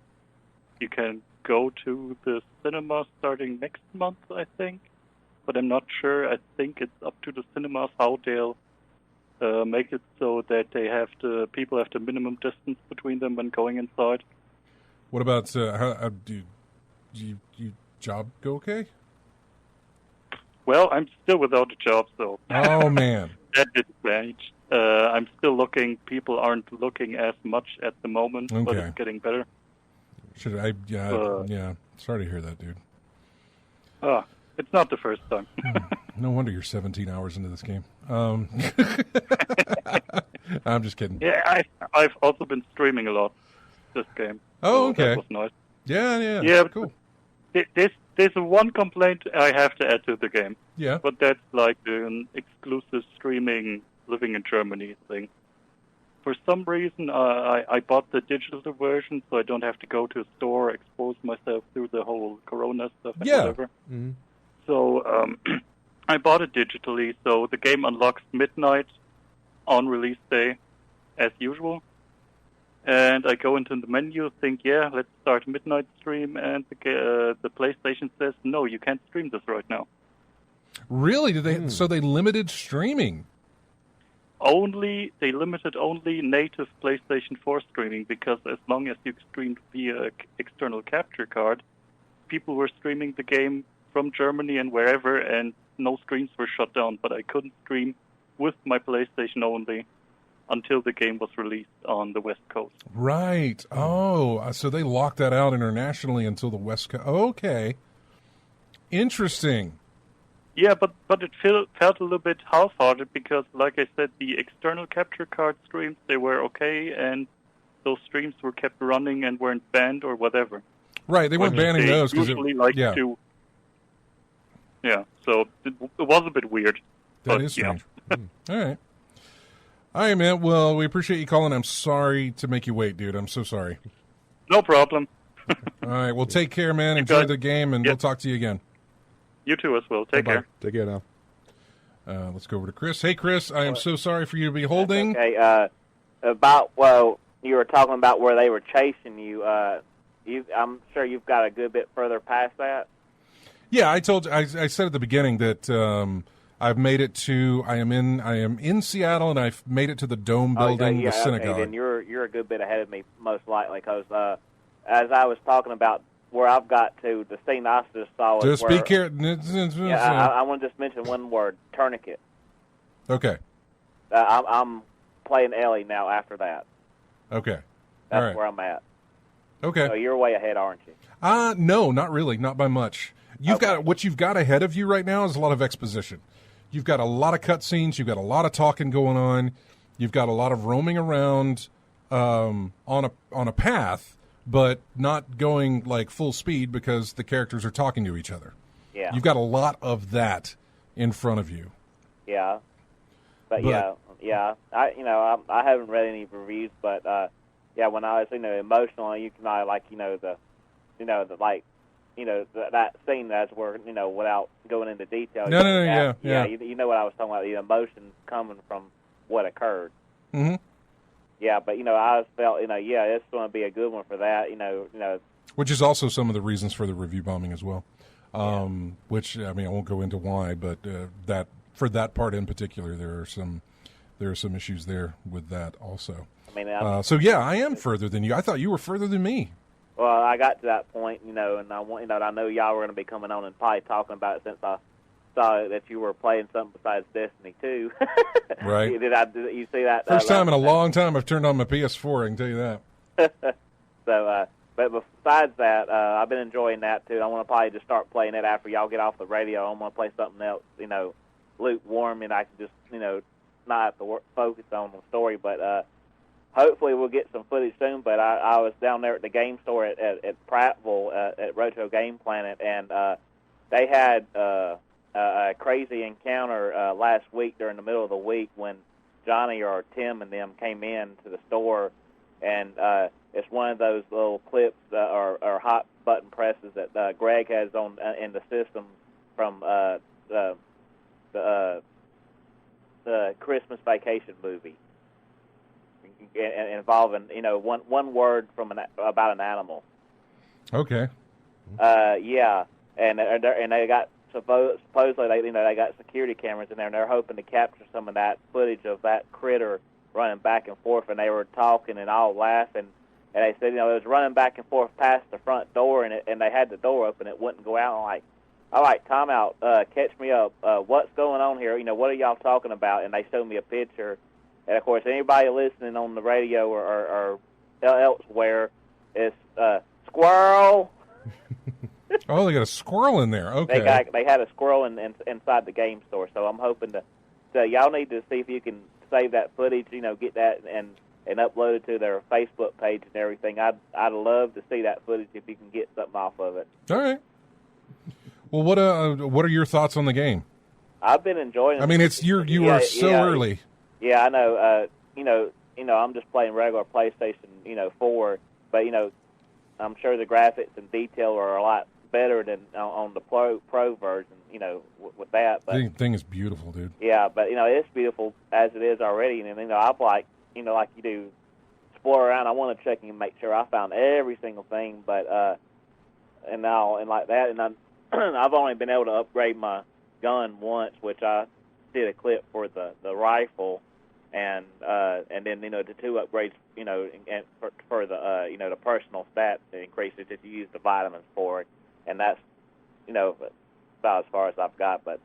You can go to the cinema starting next month, I think. But I'm not sure. I think it's up to the cinemas how they'll make it so that people have the minimum distance between them when going inside. What about how do you job go okay? Well, I'm still without a job, so. Oh man, that didn't change. I'm still looking. People aren't looking as much at the moment, but it's getting better. Sorry to hear that, dude. It's not the first time. No wonder you're 17 hours into this game. I'm just kidding. Yeah, I've also been streaming a lot this game. Oh, okay. That was nice. Yeah, cool. There's one complaint I have to add to the game. Yeah. But that's like an exclusive streaming living in Germany thing. For some reason, I bought the digital version, so I don't have to go to a store, expose myself through the whole Corona stuff and whatever. Mm-hmm. So I bought it digitally, so the game unlocks midnight on release day, as usual. And I go into the menu, think, let's start midnight stream, and the PlayStation says, no, you can't stream this right now. Really? Did they? So they limited streaming? They limited only native PlayStation 4 streaming, because as long as you streamed via external capture card, people were streaming the game from Germany and wherever, and no streams were shut down. But I couldn't stream with my PlayStation only until the game was released on the West Coast. Right. Oh, so they locked that out internationally until the West Coast. Okay. Interesting. Yeah, but it felt a little bit half-hearted because, like I said, the external capture card streams, they were okay, and those streams were kept running and weren't banned or whatever. Right, they weren't banning those. Usually to... Yeah, so it was a bit weird. That is strange. All right. All right, man. Well, we appreciate you calling. I'm sorry to make you wait, dude. I'm so sorry. No problem. All right. Well, take care, man. Enjoy the game, and we'll talk to you again. You too as well. Take care. Take care now. Let's go over to Chris. Hey, Chris. I am so sorry for you to be holding. Okay. You were talking about where they were chasing you. I'm sure you've got a good bit further past that. Yeah, I said at the beginning that I've made it to. I am in Seattle, and I've made it to the Dome building, the synagogue. Okay, then you're a good bit ahead of me, most likely, because as I was talking about where I've got to, the scene I just saw. Just be careful. I want to just mention one word: tourniquet. Okay. I'm playing Ellie now. After that. Okay. That's where I'm at. Okay. So you're way ahead, aren't you? No, not really, not by much. What you've got ahead of you right now is a lot of exposition. You've got a lot of cutscenes. You've got a lot of talking going on. You've got a lot of roaming around on a path, but not going like full speed because the characters are talking to each other. Yeah. You've got a lot of that in front of you. Yeah. But Yeah, I haven't read any reviews, but yeah, when I was emotional, you can that scene that's where without going into detail. No, yeah. You know what I was talking about, the emotions coming from what occurred. Mm-hmm. Yeah, but I felt it's going to be a good one for that. Which is also some of the reasons for the review bombing as well. Which I won't go into why, but that for that part in particular, there are some issues there with that also. So yeah, I am further than you. I thought you were further than me. Well, I got to that point, and I want, I know y'all were going to be coming on and probably talking about it since I saw that you were playing something besides Destiny 2. Right. Did you see that? First time in a long time I've turned on my PS4, I can tell you that. So, but besides that, I've been enjoying that too. I want to probably just start playing it after y'all get off the radio. I'm going to play something else, lukewarm, and I can just, not have to focus on the story, but hopefully we'll get some footage soon. But I was down there at the game store at Prattville at Roto Game Planet, and they had a crazy encounter last week during the middle of the week when Johnny or Tim and them came in to the store, and it's one of those little clips or hot button presses that Greg has on in the system from the Christmas Vacation movie, involving one word from about an animal. Okay. Yeah, and they got supposedly they got security cameras in there, and they're hoping to capture some of that footage of that critter running back and forth. And they were talking and all laughing, and they said it was running back and forth past the front door, and they had the door open, it wouldn't go out. I'm like, all right, time out, catch me up. What's going on here? What are y'all talking about? And they showed me a picture. And, of course, anybody listening on the radio or elsewhere is squirrel. Oh, they got a squirrel in there. Okay. They had a squirrel inside the game store. So I'm hoping so y'all need to see if you can save that footage, get that and upload it to their Facebook page and everything. I'd love to see that footage if you can get something off of it. All right. Well, what are your thoughts on the game? I've been enjoying it. It's you are so early. Yeah, I know. I'm just playing regular PlayStation, 4, but I'm sure the graphics and detail are a lot better than on the pro version, with that. But the thing is beautiful, dude. Yeah, but it's beautiful as it is already, and I'm like like you do, explore around. I want to check and make sure I found every single thing, but and like that, and I've only been able to upgrade my gun once, which I did a clip for the rifle, and then the 2 upgrades, and for the the personal stat increases if you use the vitamins for it, and that's about as far as I've got. But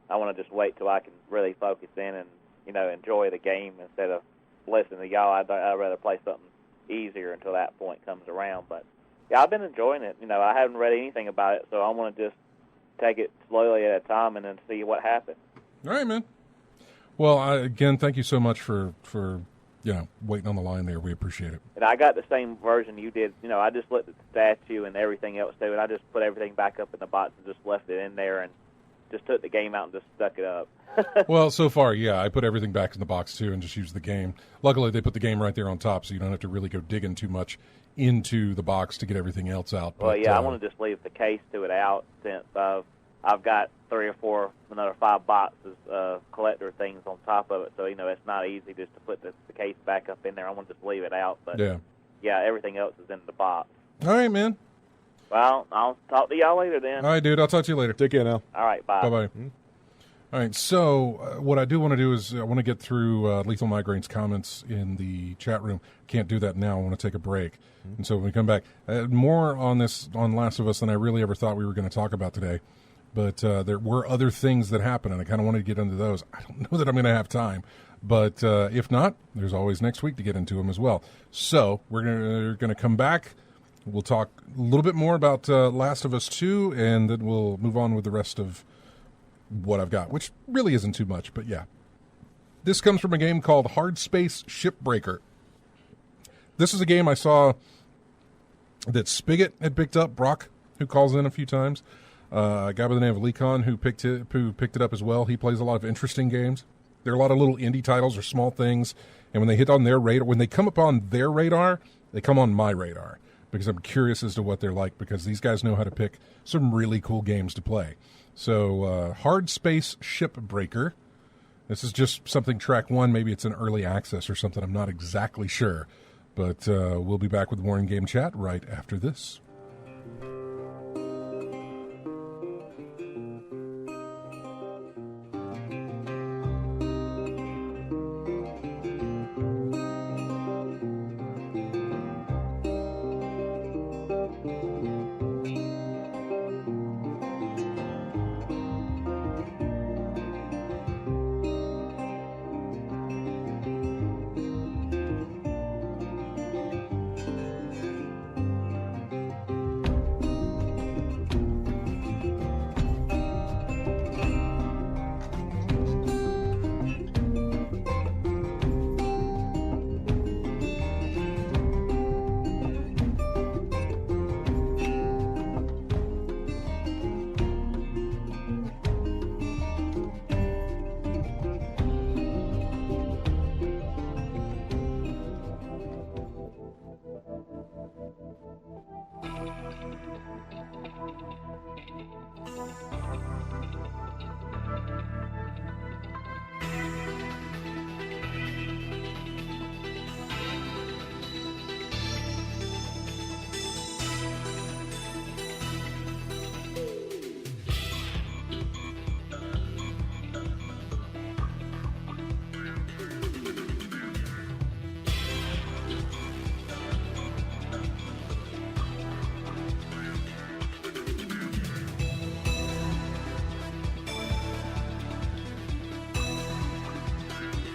I want to just wait till I can really focus in and enjoy the game instead of listening to y'all. I'd rather play something easier until that point comes around. But yeah, I've been enjoying it. I haven't read anything about it, so I want to just take it slowly at a time and then see what happens. All right, man. Well, again, thank you so much for waiting on the line there. We appreciate it. And I got the same version you did. I just looked at the statue and everything else too, and I just put everything back up in the box and just left it in there and just took the game out and just stuck it up. Well, so far, yeah, I put everything back in the box too and just used the game. Luckily, they put the game right there on top, so you don't have to really go digging too much into the box to get everything else out. Well, yeah, I want to just leave the case to it out since I've got 3 or 4, another 5 boxes of collector things on top of it, so it's not easy just to put the case back up in there. I want to just leave it out, but yeah, everything else is in the box. All right, man. Well, I'll talk to y'all later then. All right, dude. I'll talk to you later. Take care now. All right, bye. Bye-bye. Mm-hmm. All right, so what I do want to do is I want to get through Lethal Migraine's comments in the chat room. Can't do that now. I want to take a break. Mm-hmm. And so when we come back, more on Last of Us than I really ever thought we were going to talk about today. But there were other things that happened, and I kind of wanted to get into those. I don't know that I'm going to have time. But if not, there's always next week to get into them as well. So we're going to come back. We'll talk a little bit more about Last of Us 2, and then we'll move on with the rest of what I've got, which really isn't too much, but yeah. This comes from a game called Hard Space Shipbreaker. This is a game I saw that Spigot had picked up, Brock, who calls in a few times. A guy by the name of Lecon who picked it up as well. He plays a lot of interesting games. There are a lot of little indie titles or small things, and when they hit on their radar, when they come upon their radar, they come on my radar because I'm curious as to what they're like, because these guys know how to pick some really cool games to play. So Hard Space Shipbreaker. This is just something track 1. Maybe it's an early access or something. I'm not exactly sure. But we'll be back with more in-game chat right after this.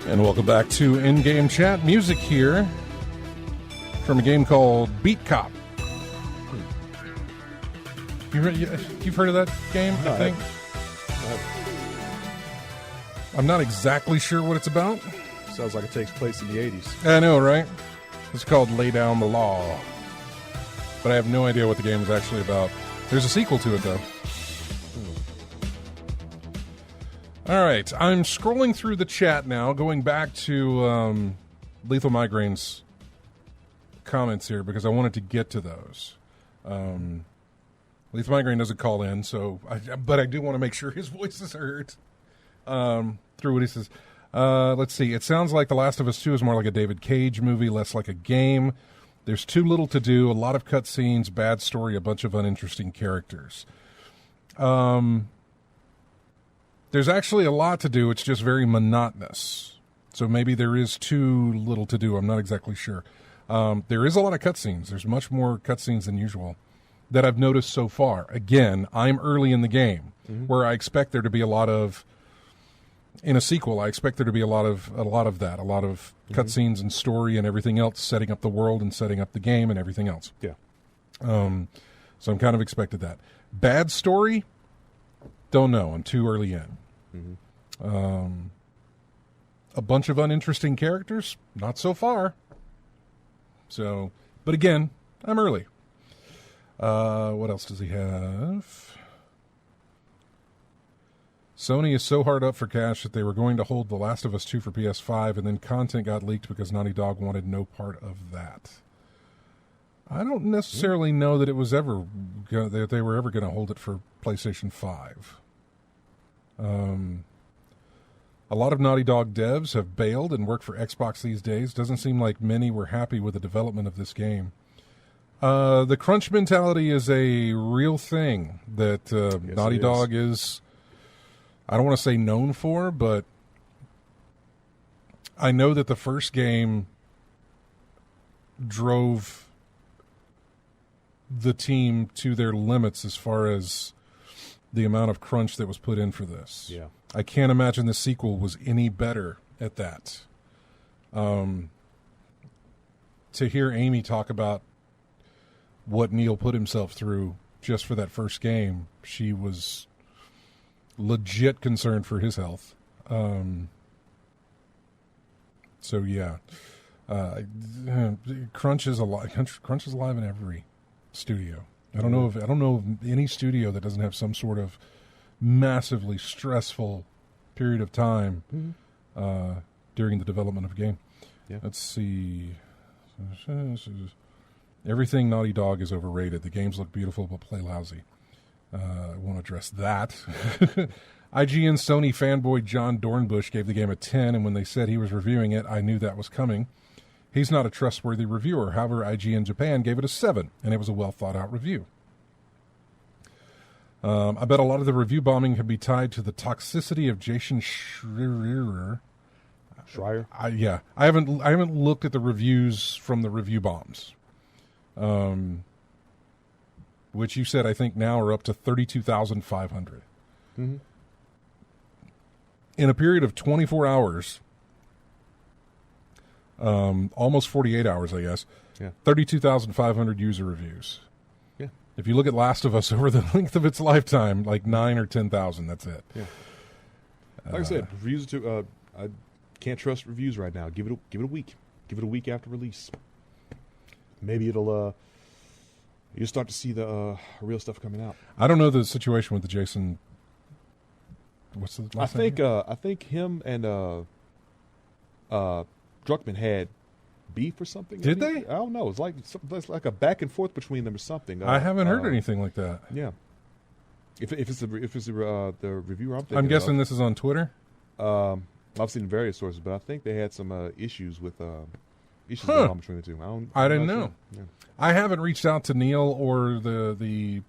And welcome back to In-Game Chat. Music here from a game called Beat Cop. You've heard of that game, I think? I'm not exactly sure what it's about. Sounds like it takes place in the 80s. I know, right? It's called Lay Down the Law. But I have no idea what the game is actually about. There's a sequel to it, though. All right, I'm scrolling through the chat now, going back to Lethal Migraine's comments here because I wanted to get to those. Lethal Migraine doesn't call in, but I do want to make sure his voice is heard through what he says. Let's see. It sounds like The Last of Us 2 is more like a David Cage movie, less like a game. There's too little to do, a lot of cutscenes, bad story, a bunch of uninteresting characters. There's actually a lot to do. It's just very monotonous. So maybe there is too little to do. I'm not exactly sure. There is a lot of cutscenes. There's much more cutscenes than usual that I've noticed so far. Again, I'm early in the game, where I expect there to be a lot of, in a sequel, I expect there to be a lot of that, a lot of cutscenes and story and everything else, setting up the world and setting up the game and everything else. Yeah. So I'm kind of expected that. Bad story? Don't know. I'm too early in. A bunch of uninteresting characters? Not so far. So, but again, I'm early. What else does he have? Sony is so hard up for cash that they were going to hold The Last of Us 2 for PS5, and then content got leaked because Naughty Dog wanted no part of that. I don't necessarily know that it was ever that they were ever going to hold it for PlayStation 5. A lot of Naughty Dog devs have bailed and work for Xbox these days. Doesn't seem like many were happy with the development of this game. The crunch mentality is a real thing that Naughty Dog is, I don't want to say known for, but I know that the first game drove the team to their limits as far as the amount of crunch that was put in for this. Yeah. I can't imagine the sequel was any better at that. To hear Amy talk about what Neil put himself through just for that first game, she was legit concerned for his health. So yeah, crunch is alive. Crunch is alive in every studio. I don't know of any studio that doesn't have some sort of massively stressful period of time during the development of a game. Yeah. Let's see. Everything Naughty Dog is overrated. The games look beautiful but play lousy. I won't address that. IGN Sony fanboy John Dornbush gave the game a 10, and when they said he was reviewing it, I knew that was coming. He's not a trustworthy reviewer. However, IGN Japan gave it a 7, and it was a well-thought-out review. I bet a lot of the review bombing could be tied to the toxicity of Jason Schreier. Schreier? I haven't looked at the reviews from the review bombs. Which you said I think now are up to 32,500. Mm-hmm. In a period of 24 hours, almost 48 hours, I guess, 32,500 user reviews. Yeah. If you look at Last of Us over the length of its lifetime, like 9 or 10,000, that's it. Yeah. Like I said, reviews I can't trust reviews right now. Give it a week. Give it a week after release. Maybe you'll start to see the real stuff coming out. I don't know the situation with the Jason. What's the last name? I think him and Druckmann had beef or something. Did they? I don't know. It's like a back and forth between them or something. I haven't heard anything like that. Yeah. If it's the reviewer, I'm guessing this is on Twitter. I've seen various sources, but I think they had some issues with going on between the two. I didn't know. Sure. Yeah. I haven't reached out to Neil or the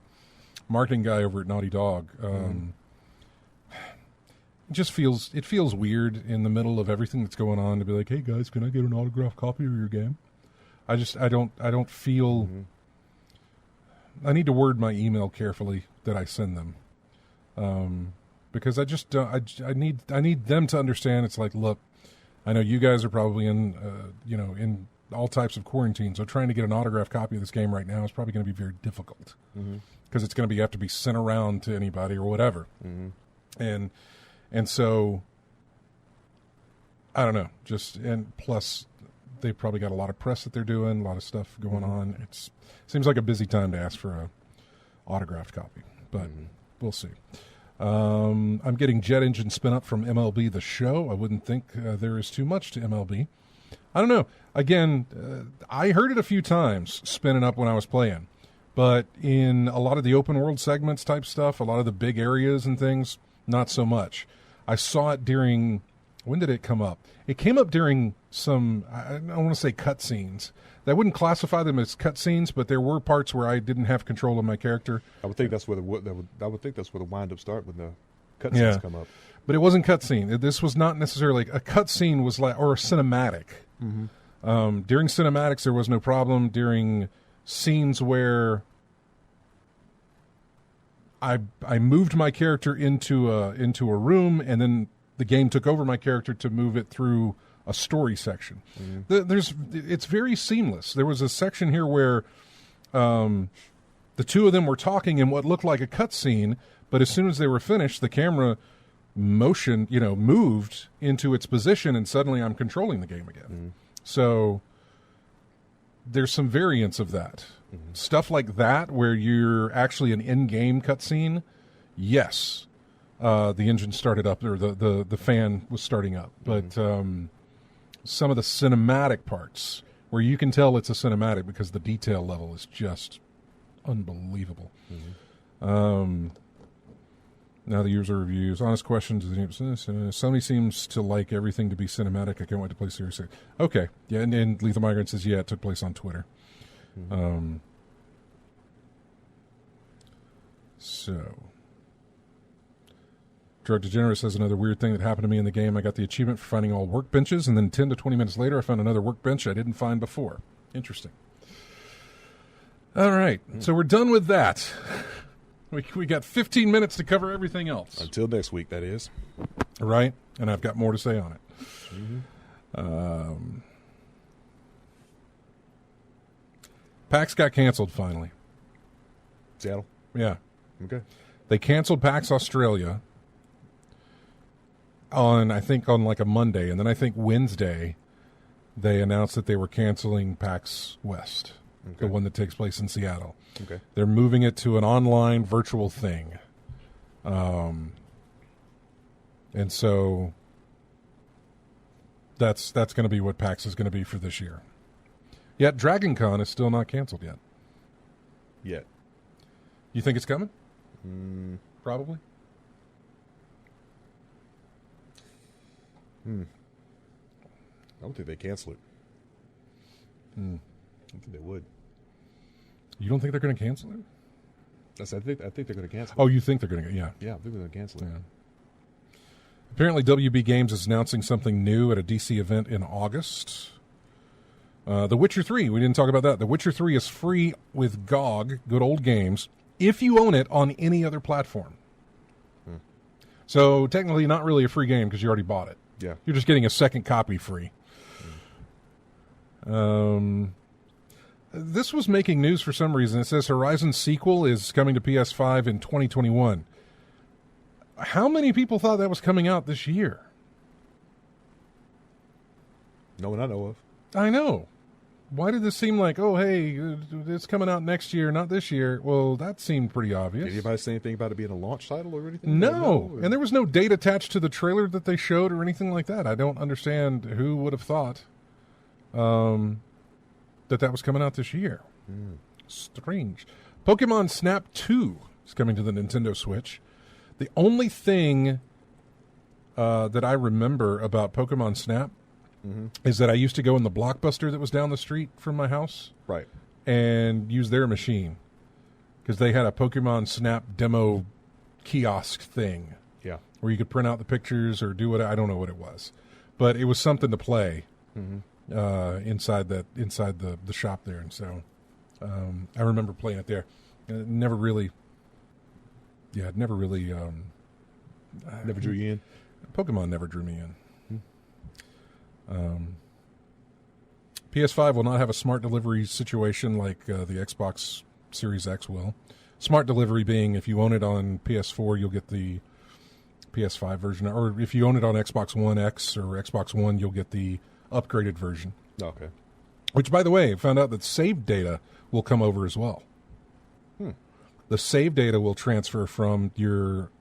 marketing guy over at Naughty Dog. It feels weird in the middle of everything that's going on to be like, hey guys, can I get an autographed copy of your game? I don't feel. I need to word my email carefully that I send them, because I just I need them to understand. It's like, look, I know you guys are probably in in all types of quarantine, so trying to get an autographed copy of this game right now is probably going to be very difficult because it's going to have to be sent around to anybody or whatever, and so I don't know. And plus, they've probably got a lot of press that they're doing, a lot of stuff going on. It seems like a busy time to ask for a autographed copy, but we'll see. I'm getting jet engine spin up from MLB The Show. I wouldn't think there is too much to MLB. I don't know. Again, I heard it a few times spinning up when I was playing, but in a lot of the open world segments type stuff, a lot of the big areas and things, not so much. I saw it during, when did it come up? It came up during some, I don't want to say cutscenes. I wouldn't classify them as cutscenes, but there were parts where I didn't have control of my character. I would think that's where the wind-up start when the cutscenes come up. But it wasn't cutscene. This was not necessarily a cutscene. Was like, or a cinematic. During cinematics, there was no problem. During scenes where I moved my character into a room, and then the game took over my character to move it through a story section. It's very seamless. There was a section here where the two of them were talking in what looked like a cutscene, but as soon as they were finished, the camera moved into its position, and suddenly I'm controlling the game again. So there's some variants of that. Stuff like that where you're actually an in-game cutscene, yes. The engine started up, or the fan was starting up. But some of the cinematic parts, where you can tell it's a cinematic because the detail level is just unbelievable. Now the user reviews. Honest questions. Sony seems to like everything to be cinematic. I can't wait to play Series 6. Okay. Yeah, and Lethal Migrant says, yeah, it took place on Twitter. So... Drug Degenerate says another weird thing that happened to me in the game. I got the achievement for finding all workbenches, and then 10 to 20 minutes later, I found another workbench I didn't find before. Interesting. All right, so we're done with that. We got 15 minutes to cover everything else. Until next week, that is. Right, and I've got more to say on it. PAX got canceled finally. Seattle? Yeah. Okay. They canceled PAX Australia on like a Monday, and then I think Wednesday they announced that they were canceling PAX West, the one that takes place in Seattle. Okay. They're moving it to an online virtual thing. And so That's going to be what PAX is going to be for this year. Yet Dragon Con is still not canceled yet. Yet. You think it's coming? Probably. I don't think they cancel it. I don't think they would. You don't think they're going to cancel it? I think they're going to cancel it. Oh, you think they're going to? Yeah. Yeah, I think they're going to cancel it. Yeah. Apparently, WB Games is announcing something new at a DC event in August. The Witcher 3, we didn't talk about that. The Witcher 3 is free with GOG, Good Old Games, if you own it on any other platform. So technically not really a free game because you already bought it. Yeah. You're just getting a second copy free. This was making news for some reason. It says Horizon sequel is coming to PS5 in 2021. How many people thought that was coming out this year? No one I know of. I know. Why did this seem like, oh, hey, it's coming out next year, not this year? Well, that seemed pretty obvious. Did anybody say anything about it being a launch title or anything? No. And there was no date attached to the trailer that they showed or anything like that. I don't understand who would have thought that was coming out this year. Strange. Pokemon Snap 2 is coming to the Nintendo Switch. The only thing that I remember about Pokemon Snap is that I used to go in the Blockbuster that was down the street from my house. Right. And use their machine because they had a Pokemon Snap demo kiosk thing. Yeah. Where you could print out the pictures or do what, I don't know what it was. But it was something to play inside the shop there. And so I remember playing it there. Never really never drew you in? Pokemon never drew me in. PS5 will not have a smart delivery situation like the Xbox Series X will. Smart delivery being if you own it on PS4, you'll get the PS5 version. Or if you own it on Xbox One X or Xbox One, you'll get the upgraded version. Okay. Which, by the way, I found out that save data will come over as well. The save data will transfer from your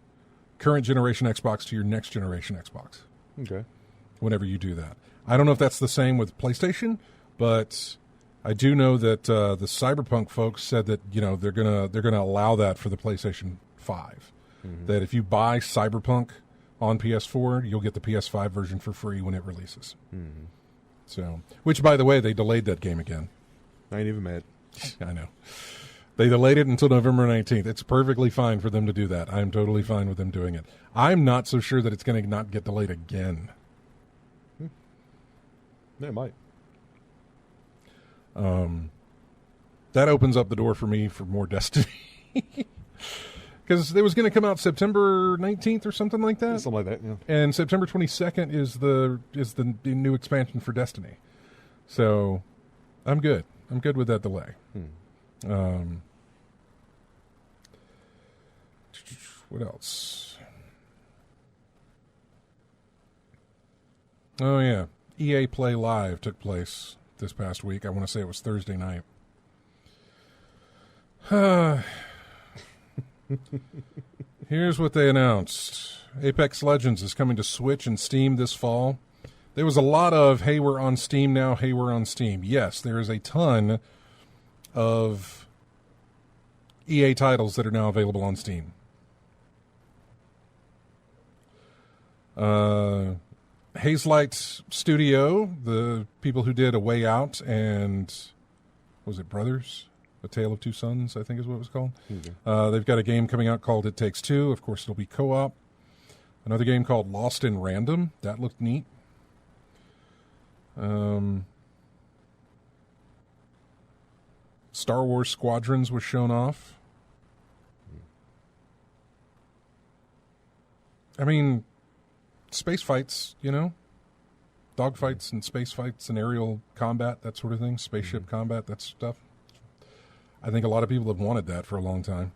current generation Xbox to your next generation Xbox. Okay. Whenever you do that. I don't know if that's the same with PlayStation, but I do know that the Cyberpunk folks said that they're gonna allow that for the PlayStation 5. That if you buy Cyberpunk on PS4, you'll get the PS5 version for free when it releases. So, which by the way, they delayed that game again. I ain't even mad. I know. They delayed it until November 19th. It's perfectly fine for them to do that. I'm totally fine with them doing it. I'm not so sure that it's going to not get delayed again. Yeah, it might. That opens up the door for me for more Destiny. Because it was going to come out September 19th or something like that. Something like that, yeah. And September 22nd is the new expansion for Destiny. So I'm good. I'm good with that delay. What else? Oh, yeah. EA Play Live took place this past week. I want to say it was Thursday night. Here's what they announced. Apex Legends is coming to Switch and Steam this fall. There was a lot of, hey, we're on Steam now, hey, we're on Steam. Yes, there is a ton of EA titles that are now available on Steam. Hazelight Studio, the people who did A Way Out and, was it Brothers? A Tale of Two Sons, I think is what it was called. They've got a game coming out called It Takes Two. Of course, it'll be co-op. Another game called Lost in Random. That looked neat. Star Wars Squadrons was shown off. I mean, space fights, dog fights and space fights and aerial combat, that sort of thing, spaceship combat, that stuff. I think a lot of people have wanted that for a long time,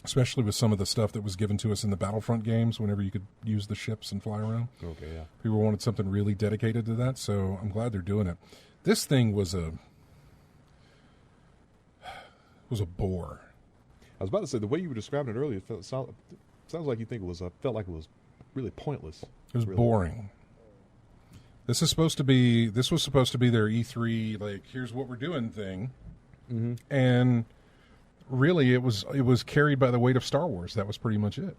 especially with some of the stuff that was given to us in the Battlefront games whenever you could use the ships and fly around. Okay, yeah. People wanted something really dedicated to that, so I'm glad they're doing it. This thing was a bore. I was about to say, the way you were describing it earlier, sounds like you think it was felt like it was really pointless. It was boring. This was supposed to be their E3, like, here's what we're doing thing. Mm-hmm. And really it was carried by the weight of Star Wars. That was pretty much it.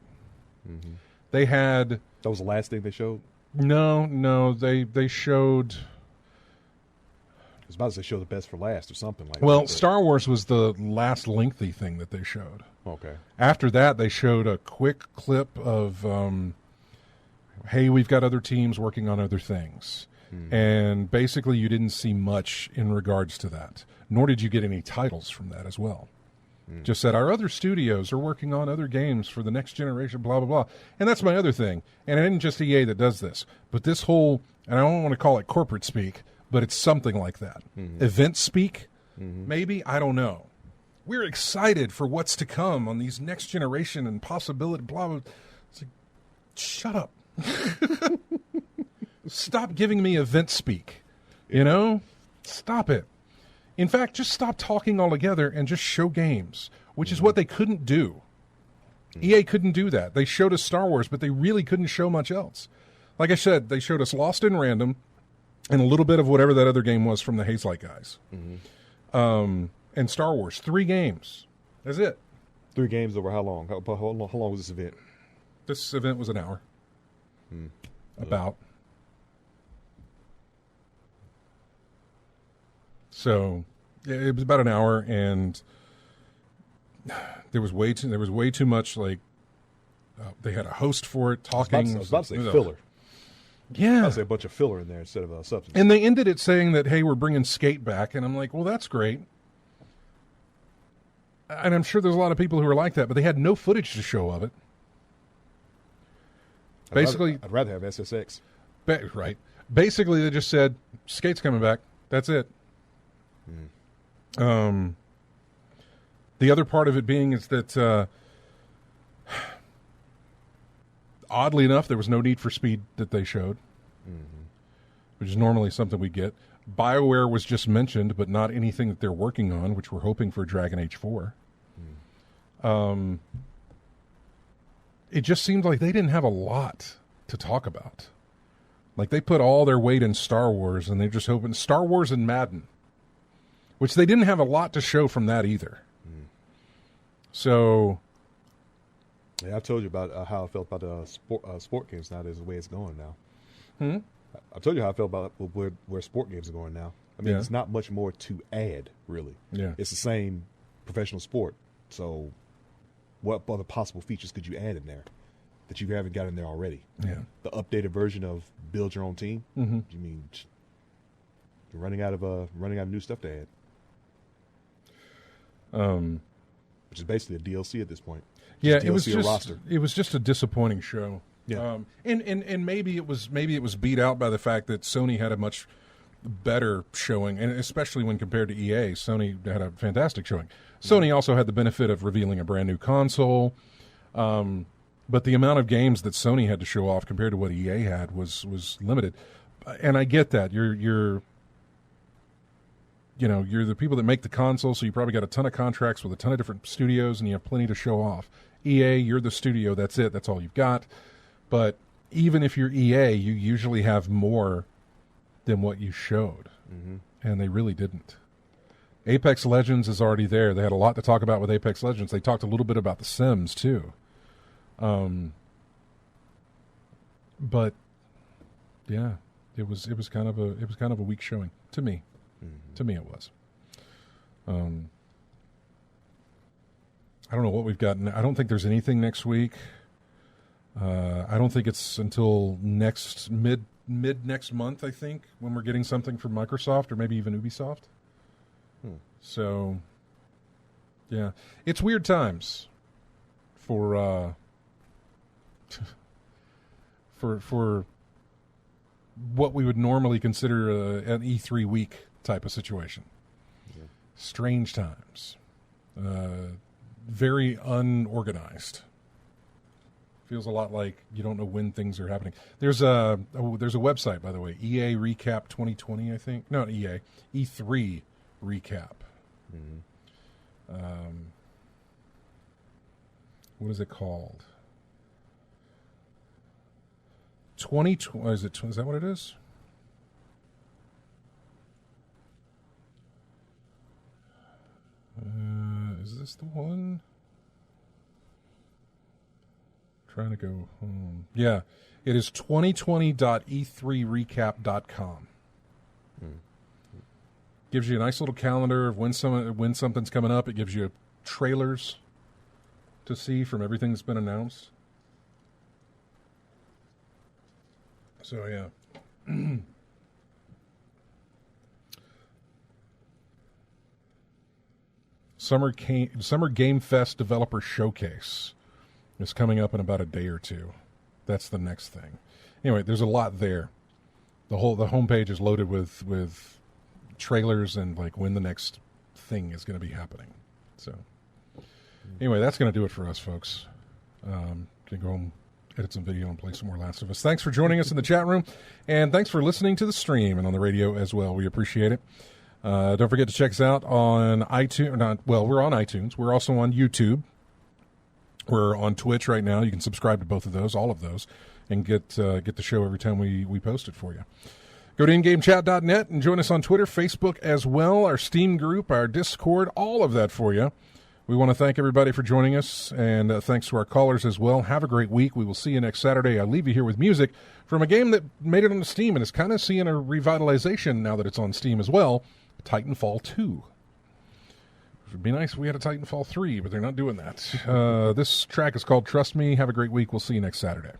Mm-hmm. They had That was the last thing they showed? No, they showed. I was about to say show the best for last or something like that. Well, but- Star Wars was the last lengthy thing that they showed. Okay. After that, they showed a quick clip of, hey, we've got other teams working on other things. And basically, you didn't see much in regards to that. Nor did you get any titles from that as well. Just said, our other studios are working on other games for the next generation, blah, blah, blah. And that's my other thing. And it isn't just EA that does this. But this whole, and I don't want to call it corporate speak, but it's something like that. Event speak, maybe? I don't know. We're excited for what's to come on these next generation and possibility, blah, blah. It's like, shut up. Stop giving me event speak. You know? Stop it. In fact, just stop talking altogether and just show games, which is what they couldn't do. EA couldn't do that. They showed us Star Wars, but they really couldn't show much else. Like I said, they showed us Lost in Random and a little bit of whatever that other game was from the Hazelight guys. And Star Wars. 3 games. That's it. 3 games over how long? How long was this event? This event was an hour. About. So it was about an hour, and there was way too much, like, they had a host for it talking. I was about to say filler. Yeah. I'd say a bunch of filler in there instead of substance. And they ended it saying that, hey, we're bringing Skate back. And I'm like, well, that's great. And I'm sure there's a lot of people who are like that, but they had no footage to show of it. Basically, I'd rather have SSX. Right. Basically, they just said, Skate's coming back. That's it. The other part of it being is that, oddly enough, there was no Need for Speed that they showed, which is normally something we get. BioWare was just mentioned, but not anything that they're working on, which we're hoping for Dragon Age 4. It just seemed like they didn't have a lot to talk about. Like, they put all their weight in Star Wars, and they're just hoping Star Wars and Madden, which they didn't have a lot to show from that either. So, yeah, I told you about how I felt about sport games nowadays, the way it's going now. I told you how I felt about where sport games are going now. I mean, Yeah. It's not much more to add, really. Yeah. It's the same professional sport. So what other possible features could you add in there that you haven't got in there already? yeah. The updated version of build your own team? Mm-hmm. You mean you're running out of new stuff to add? Which is basically a DLC at this point. Yeah, Just it was DLC or just roster. it was just a disappointing show. Yeah. And maybe it was beat out by the fact that Sony had a much better showing, and especially when compared to EA, Sony had a fantastic showing. Sony also had the benefit of revealing a brand new console, but the amount of games that Sony had to show off compared to what EA had was limited. And I get that you're the people that make the console, so you probably got a ton of contracts with a ton of different studios, and you have plenty to show off. EA, you're the studio, that's it, that's all you've got. But even if you're EA, you usually have more than what you showed, and they really didn't. Apex Legends is already there. They had a lot to talk about with Apex Legends. They talked a little bit about The Sims too. But yeah, it was kind of a weak showing to me. To me, it was. I don't know what we've got. I don't think there's anything next week. I don't think it's until mid next month, I think, when we're getting something from Microsoft or maybe even Ubisoft. So, yeah, it's weird times for what we would normally consider an E3 week type of situation. Yeah. Strange times. Very unorganized. Feels a lot like you don't know when things are happening. There's a website, by the way, EA Recap 2020, I think. No, EA. E3 Recap. What is it called? 2020, is that what it is? Is this the one? Trying to go home. Yeah, it is 2020.e3recap.com. Gives you a nice little calendar of when something's coming up. It gives you trailers to see from everything that's been announced. So, yeah. Summer Game Fest Developer Showcase is coming up in about a day or two. That's the next thing. Anyway, there's a lot there. The homepage is loaded with trailers and like when the next thing is going to be happening. So anyway, that's going to do it for us, folks. Can go home, edit some video, and play some more Last of Us. Thanks for joining us in the chat room, and thanks for listening to the stream and on the radio as well. We appreciate it. Don't forget to check us out on iTunes. We're on iTunes. We're also on YouTube. We're on Twitch right now. You can subscribe to both of those, all of those, and get the show every time we post it for you. Go to ingamechat.net and join us on Twitter, Facebook as well, our Steam group, our Discord, all of that for you. We want to thank everybody for joining us, and thanks to our callers as well. Have a great week. We will see you next Saturday. I'll leave you here with music from a game that made it on Steam and is kind of seeing a revitalization now that it's on Steam as well, Titanfall 2. It would be nice if we had a Titanfall 3, but they're not doing that. This track is called Trust Me. Have a great week. We'll see you next Saturday.